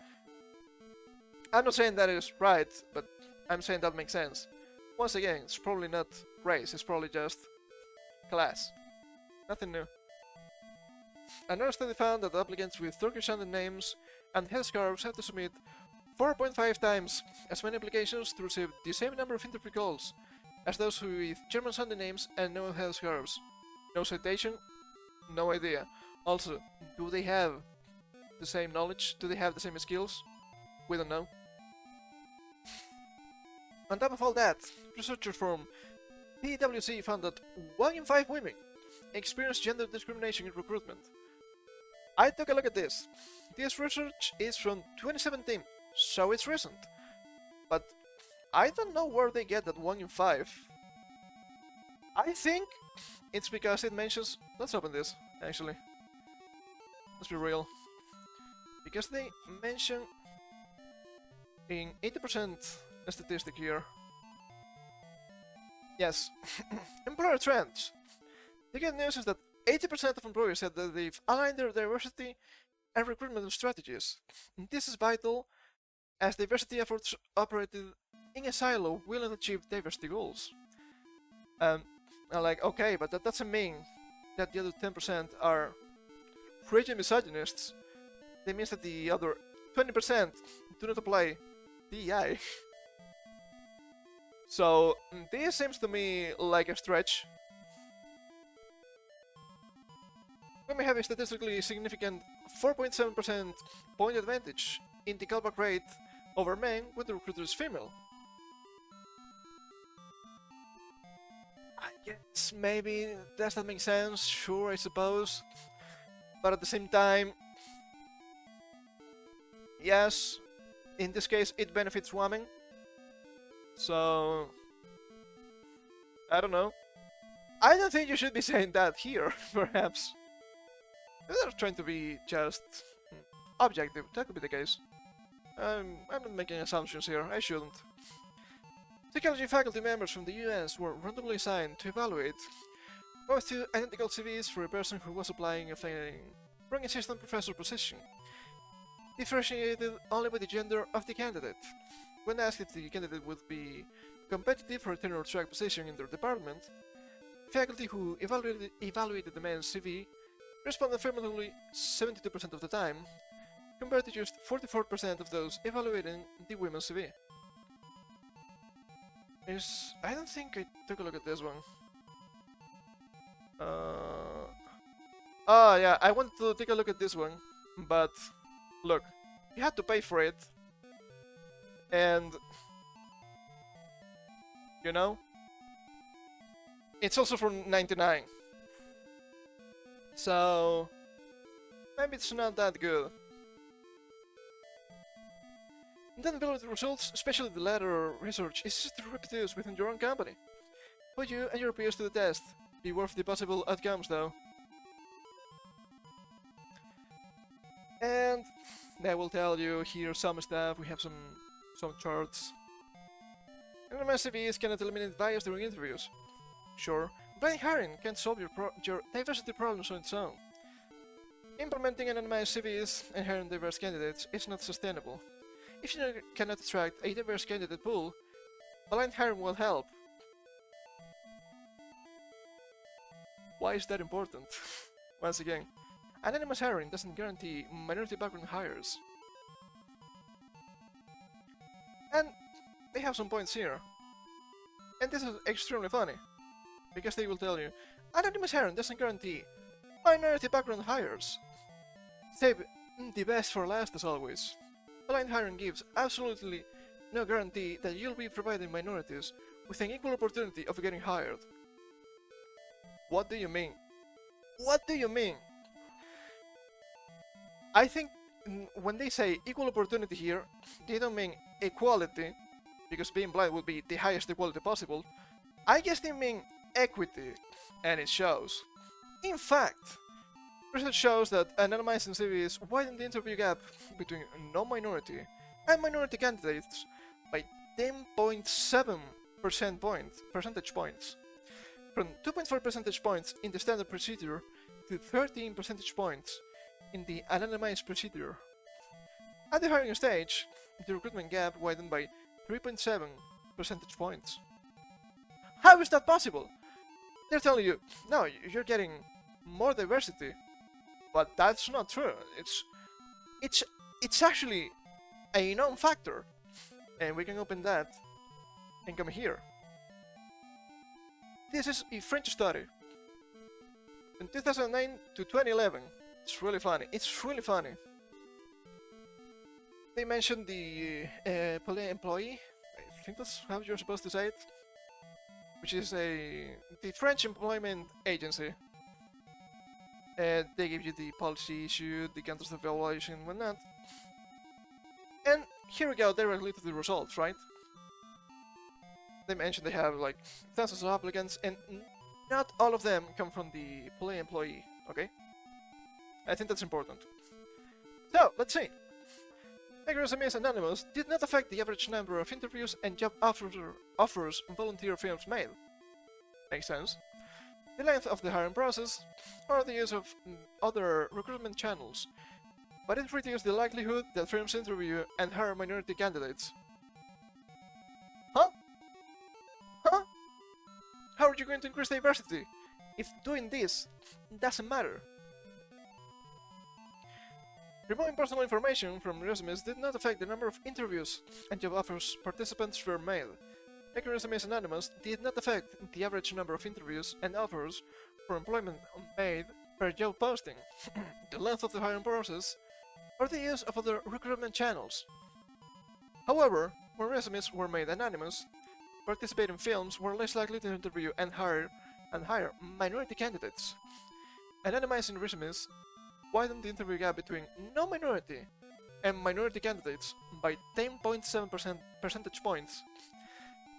S1: I'm not saying that is right, but I'm saying that makes sense. Once again, it's probably not race, it's probably just class. Nothing new. Another study found that applicants with Turkish-sounding names and headscarves have to submit 4.5 times as many applications to receive the same number of interview calls as those with German-sounding names and no headscarves. No citation? No idea. Also, do they have the same knowledge? Do they have the same skills? We don't know. On top of all that, researchers from PwC found that 1 in 5 women experience gender discrimination in recruitment. I took a look at this. This research is from 2017, so it's recent. But I don't know where they get that 1 in 5. I think it's because it mentions... Let's open this, actually. Let's be real. Because they mention in 80% statistic here. Yes, employer trends. The good news is that 80% of employers said that they've aligned their diversity and recruitment strategies. This is vital, as diversity efforts operated in a silo will not achieve diversity goals. I'm like, okay, but that doesn't mean that the other 10% are raging misogynists. That means that the other 20% do not apply de&i. So, this seems to me like a stretch. We may have a statistically significant 4.7% point advantage in the callback rate over men when the recruiter is female. I guess maybe does that make sense? Sure, I suppose. But at the same time, yes, in this case it benefits women. So, I don't know. I don't think you should be saying that here, perhaps. They're trying to be just objective, that could be the case. I'm not making assumptions here, I shouldn't. Psychology faculty members from the US were randomly assigned to evaluate both two identical CVs for a person who was applying for an assistant professor position, differentiated only by the gender of the candidate. When asked if the candidate would be competitive for a tenure-track position in their department, faculty who evaluated the man's CV responded affirmatively 72% of the time, compared to just 44% of those evaluating the women's CV. I don't think I took a look at this one. Yeah, I wanted to take a look at this one, but look, you had to pay for it, and you know, it's also from 99, so maybe it's not that good. Then below the results, especially the latter research, is easy to reproduce within your own company. Put you and your peers to the test. Be worth the possible outcomes, though. And they will tell you here some stuff. We have some charts. Anonymous CVs cannot eliminate bias during interviews. Sure, blind hiring can't solve your diversity problems on its own. Implementing anonymized CVs and hiring diverse candidates is not sustainable. If you cannot attract a diverse candidate pool, blind hiring will help. Why is that important? Once again, anonymous hiring doesn't guarantee minority background hires. And they have some points here. And this is extremely funny, because they will tell you, anonymous hiring doesn't guarantee minority background hires. Save the best for last as always. Blind hiring gives absolutely no guarantee that you'll be providing minorities with an equal opportunity of getting hired. What do you mean? What do you mean? I think when they say equal opportunity here, they don't mean equality, because being blind would be the highest equality possible. I guess they mean equity, and it shows. In fact, research shows that anonymizing CVs widen the interview gap between non-minority and minority candidates by 10.7 percentage points, from 2.4 percentage points in the standard procedure to 13 percentage points in the anonymized procedure. At the hiring stage, the recruitment gap widened by 3.7 percentage points. How is that possible? They're telling you, no, you're getting more diversity. But that's not true. It's actually a known factor, and we can open that and come here. This is a French study in 2009 to 2011. It's really funny. It's really funny. They mentioned the Pôle employee. I think that's how you're supposed to say it, which is the French employment agency. They give you the policy issue, the counters of evaluation, and whatnot. And here we go directly to the results, right? They mentioned they have like thousands of applicants, and not all of them come from the Pôle employee, okay? I think that's important. So, let's see. Make resumes anonymous did not affect the average number of interviews and job offers volunteer firms made. Makes sense. The length of the hiring process, or the use of other recruitment channels, but it reduced the likelihood that firms interview and hire minority candidates. Huh? Huh? How are you going to increase diversity if doing this doesn't matter? Removing personal information from resumes did not affect the number of interviews and job offers participants were made. Making resumes anonymous did not affect the average number of interviews and offers for employment made per job posting, the length of the hiring process, or the use of other recruitment channels. However, when resumes were made anonymous, participating firms were less likely to interview and hire minority candidates. Anonymizing resumes widened the interview gap between non-minority and minority candidates by 10.7 percentage points,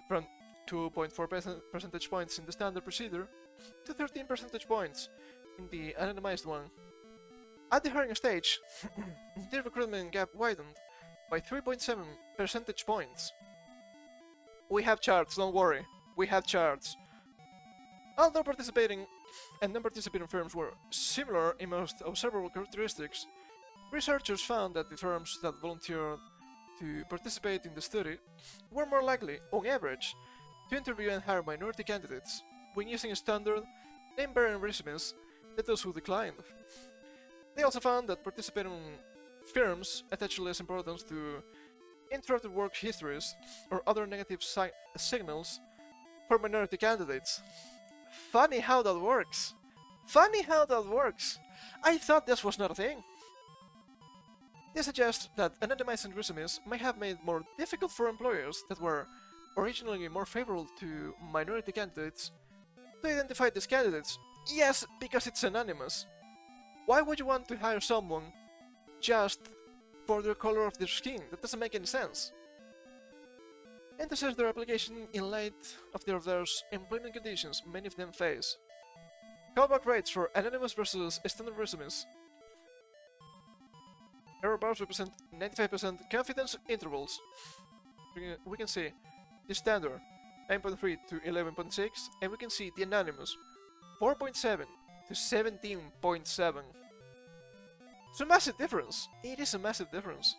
S1: from 2.4 percentage points in the standard procedure to 13 percentage points in the anonymized one. At the hiring stage, the recruitment gap widened by 3.7 percentage points. We have charts, don't worry, we have charts. Although participating and non-participating firms were similar in most observable characteristics, researchers found that the firms that volunteered to participate in the study were more likely, on average, to interview and hire minority candidates when using standard name-bearing resumes that those who declined. They also found that participating firms attach less importance to interrupted work histories or other negative signals for minority candidates. Funny how that works. Funny how that works. I thought this was not a thing. This suggests that anonymizing resumes may have made it more difficult for employers that were originally more favorable to minority candidates to identify these candidates. Yes, because it's anonymous. Why would you want to hire someone just for the color of their skin? That doesn't make any sense. And to assess their application in light of the adverse employment conditions many of them face. Callback rates for anonymous versus standard resumes. Error bars represent 95% confidence intervals. We can see the standard 9.3 to 11.6, and we can see the anonymous 4.7 to 17.7. It's a massive difference. It is a massive difference.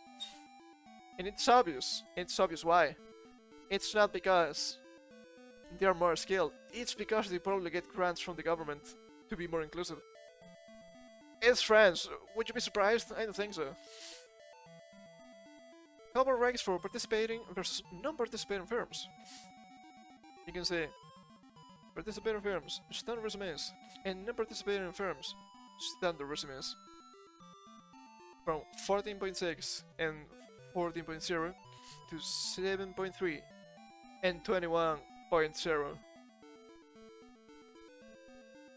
S1: And it's obvious. It's obvious why. It's not because they are more skilled. It's because they probably get grants from the government to be more inclusive. It's France. Would you be surprised? I don't think so. Callback ranks for participating versus non-participating firms. You can see participating firms, standard resumes, and non-participating firms, standard resumes. From 14.6 and 14.0 to 7.3 and 21.0.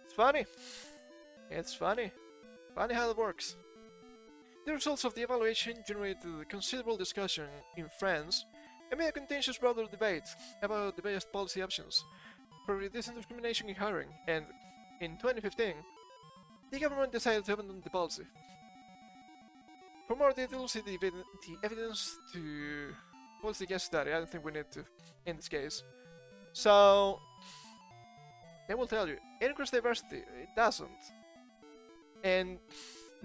S1: It's funny. It's funny. Funny how it works. The results of the evaluation generated considerable discussion in France amid a contentious broader debate about the best policy options for reducing discrimination in hiring, and in 2015, the government decided to abandon the policy. For more details, see the evidence to policy case study. I don't think we need to in this case. So, they will tell you, it increases diversity. It doesn't. And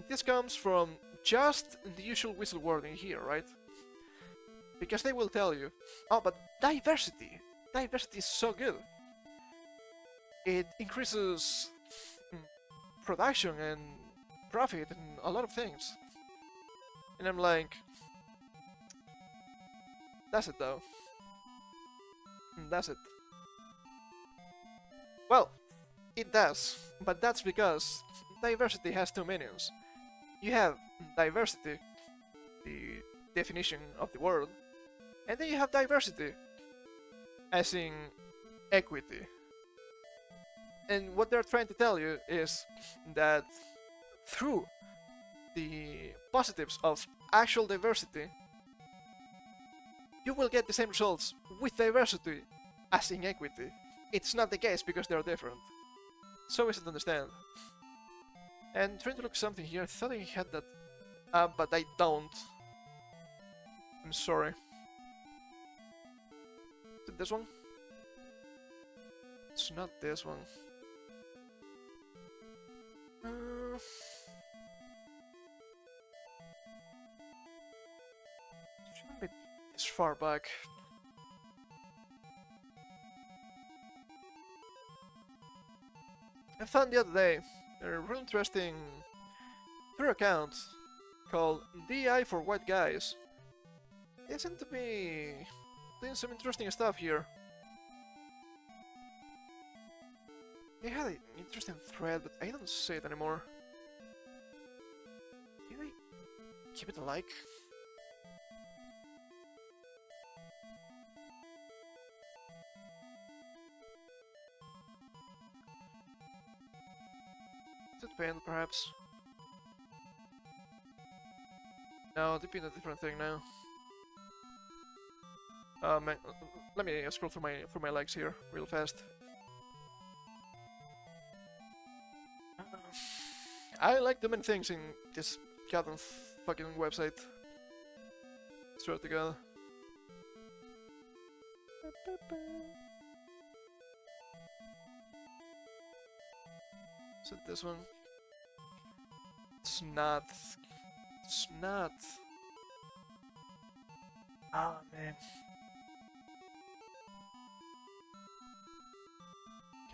S1: this comes from just the usual whistle wording here, right? Because they will tell you, oh, but diversity is so good. It increases production and profit and a lot of things. And I'm like, that's it though. That's it. Well, it does, but that's because diversity has two meanings. You have diversity, the definition of the word, and then you have diversity, as in equity. And what they're trying to tell you is that through the positives of actual diversity, you will get the same results with diversity as in equity. It's not the case because they're different. So easy to understand. And trying to look something here, I thought I had that, but I don't. I'm sorry. Is it this one? It's not this one. Shouldn't be this far back. I found the other day a real interesting Twitter account called de&i for white guys. They seem to be doing some interesting stuff here. They had an interesting thread, but I don't see it anymore. Did I give it a like? Is it banned, perhaps? No, they've been a different thing now. Man, let me scroll through my likes here real fast. I like too many things in this goddamn fucking website. Swear to God. Is it this one? It's not. It's not. Ah, man.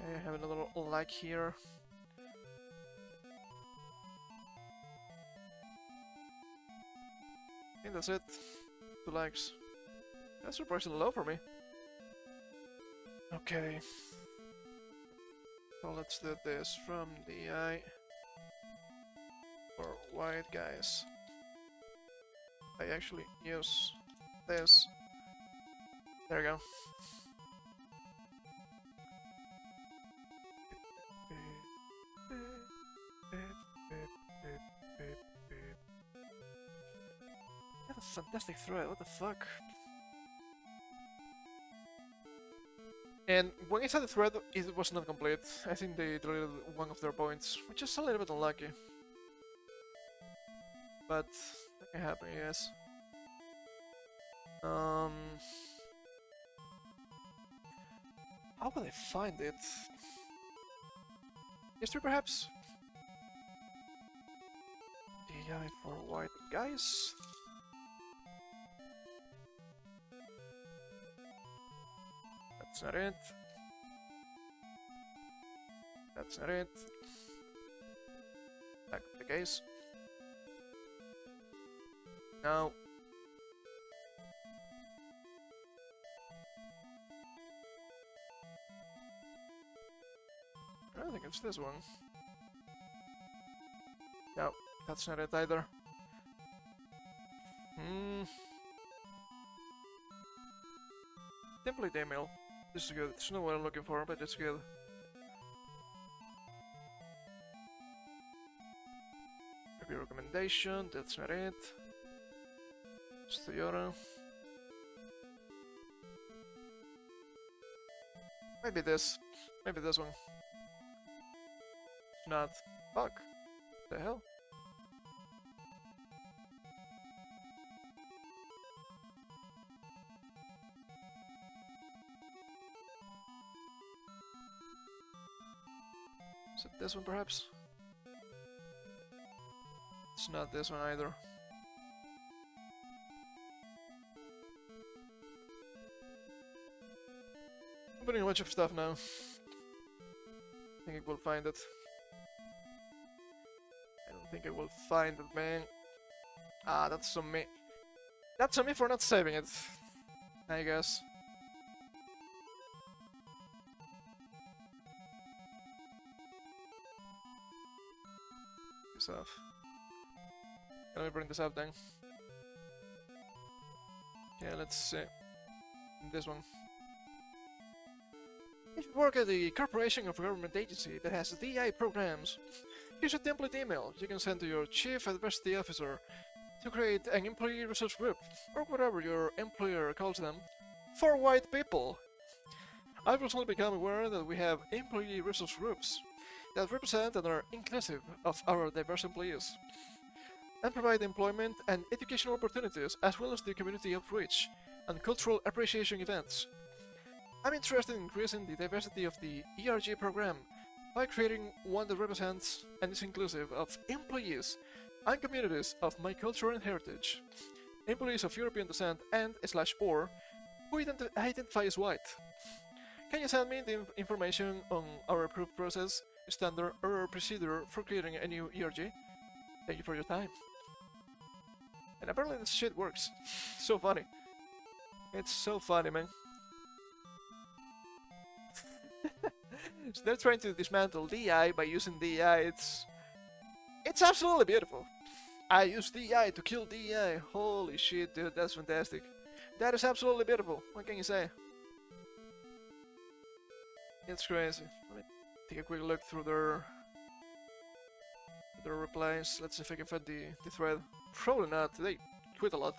S1: Okay, I have another like here. I think that's it. 2 likes. That's surprisingly low for me. Okay. So let's do this from de&i for white guys. I actually use this. There we go. That's a fantastic thread, what the fuck? And when I saw the thread, it was not complete. I think they deleted one of their points, which is a little bit unlucky. But that can happen, I guess. How would I find it? History, perhaps? de&i for white guys? That's not it. That's not it. Back to the case. Now. I don't think it's this one. No, that's not it either. Template email. This is good. It's not what I'm looking for, but it's good. Review recommendation. That's not it. It's Toyota. Maybe this. Maybe this one. If not. Fuck. The hell? Is it this one perhaps? It's not this one either. I'm putting a bunch of stuff now. I think I will find it. I don't think I will find it, man. Ah, that's on me. That's on me for not saving it, I guess. Stuff. Let me bring this up then. Yeah, let's see. This one. If you work at a corporation or government agency that has de&i programs, here's a template email you can send to your chief adversity officer to create an employee resource group, or whatever your employer calls them, for white people. I've recently become aware that we have employee resource groups that represent and are inclusive of our diverse employees, and provide employment and educational opportunities, as well as the community outreach and cultural appreciation events. I'm interested in increasing the diversity of the ERG program by creating one that represents and is inclusive of employees and communities of my culture and heritage, employees of European descent and/or who identify as white. Can you send me the information on our approved process, standard, or procedure for creating a new ERG? Thank you for your time. And apparently this shit works. So funny. It's so funny, man. So they're trying to dismantle de&i by using de&i. It's absolutely beautiful. I use de&i to kill de&i. Holy shit, dude, that's fantastic. That is absolutely beautiful. What can you say? It's crazy. Let me take a quick look through their replies. Let's see if I can find the thread. Probably not. They tweet a lot.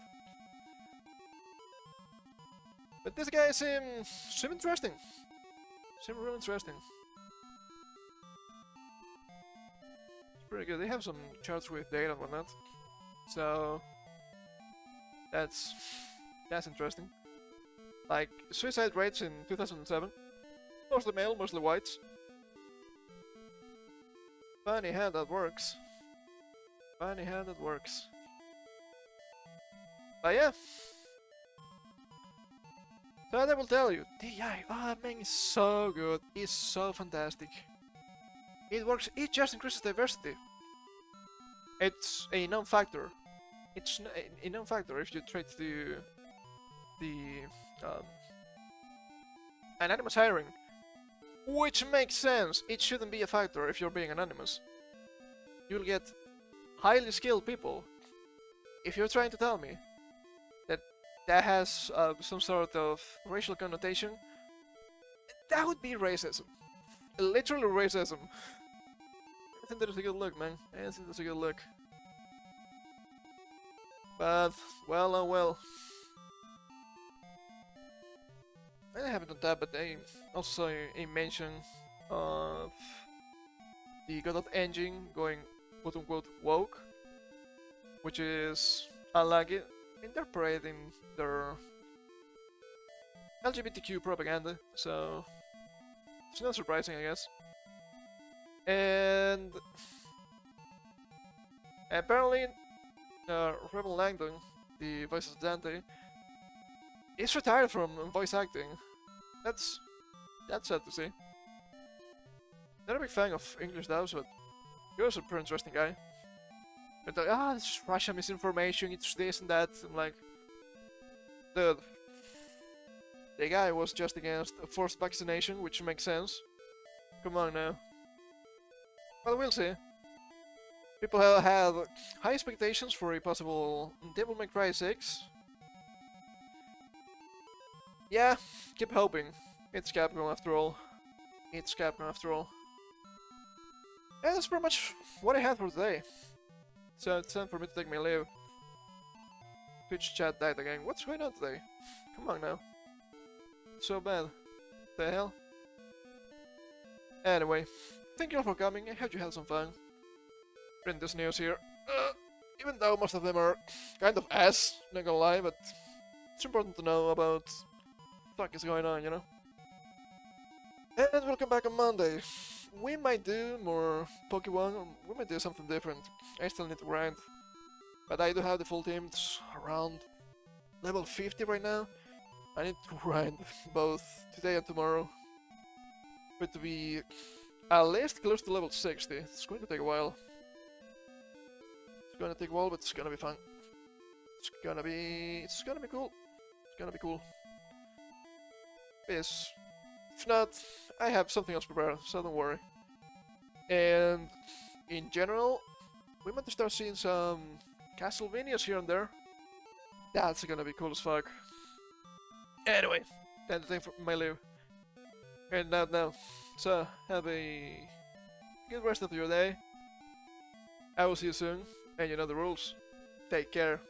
S1: But this guy seems interesting. Seems really interesting. It's pretty good. They have some charts with data and whatnot. So that's interesting. Like suicide rates in 2007. Mostly male, mostly whites. Funny how that works. Funny how that works. But yeah. And I will tell you, de&i, oh man, is so good. It's so fantastic. It works, it just increases diversity. It's a non-factor. It's a non-factor if you try to do the anonymous hiring. Which makes sense. It shouldn't be a factor if you're being anonymous. You'll get highly skilled people. If you're trying to tell me that that has some sort of racial connotation, that would be racism. Literally racism. I think that is a good look, man. I think that's a good look. But, well, oh well. I haven't done that, but I also saw a mention of the Godot engine going quote-unquote woke, which is unlike interpreting their LGBTQ propaganda, so it's not surprising, I guess. And apparently, Rebel Langdon, the voice of Dante, is retired from voice acting. That's sad to see. Not a big fan of English dubs, but he was a pretty interesting guy. But like, it's Russia misinformation, it's this and that. I'm like, dude, the guy was just against forced vaccination, which makes sense. Come on now. Well, we'll see. People have had high expectations for a possible Devil May Cry 6. Yeah, keep hoping. It's Capcom after all. It's Capcom after all. And that's pretty much what I had for today. So it's time for me to take my leave. Twitch chat died again. What's going on today? Come on now. So bad. The hell? Anyway, thank you all for coming. I hope you had some fun. Bring this news here. Even though most of them are kind of ass, not gonna lie, but it's important to know about what the fuck is going on, you know? And we'll come back on Monday. We might do more Pokemon, we might do something different. I still need to grind. But I do have the full team, it's around level 50 right now. I need to grind both today and tomorrow. For it to be at least close to level 60. It's going to take a while. It's gonna take a while, but it's gonna be fun. It's gonna be cool. It's gonna be cool. Yes. If not, I have something else prepared, so don't worry. And in general, we might start seeing some Castlevanias here and there. That's gonna be cool as fuck. Anyway, that's the thing for my leave. And now. So, have a good rest of your day. I will see you soon, and you know the rules. Take care.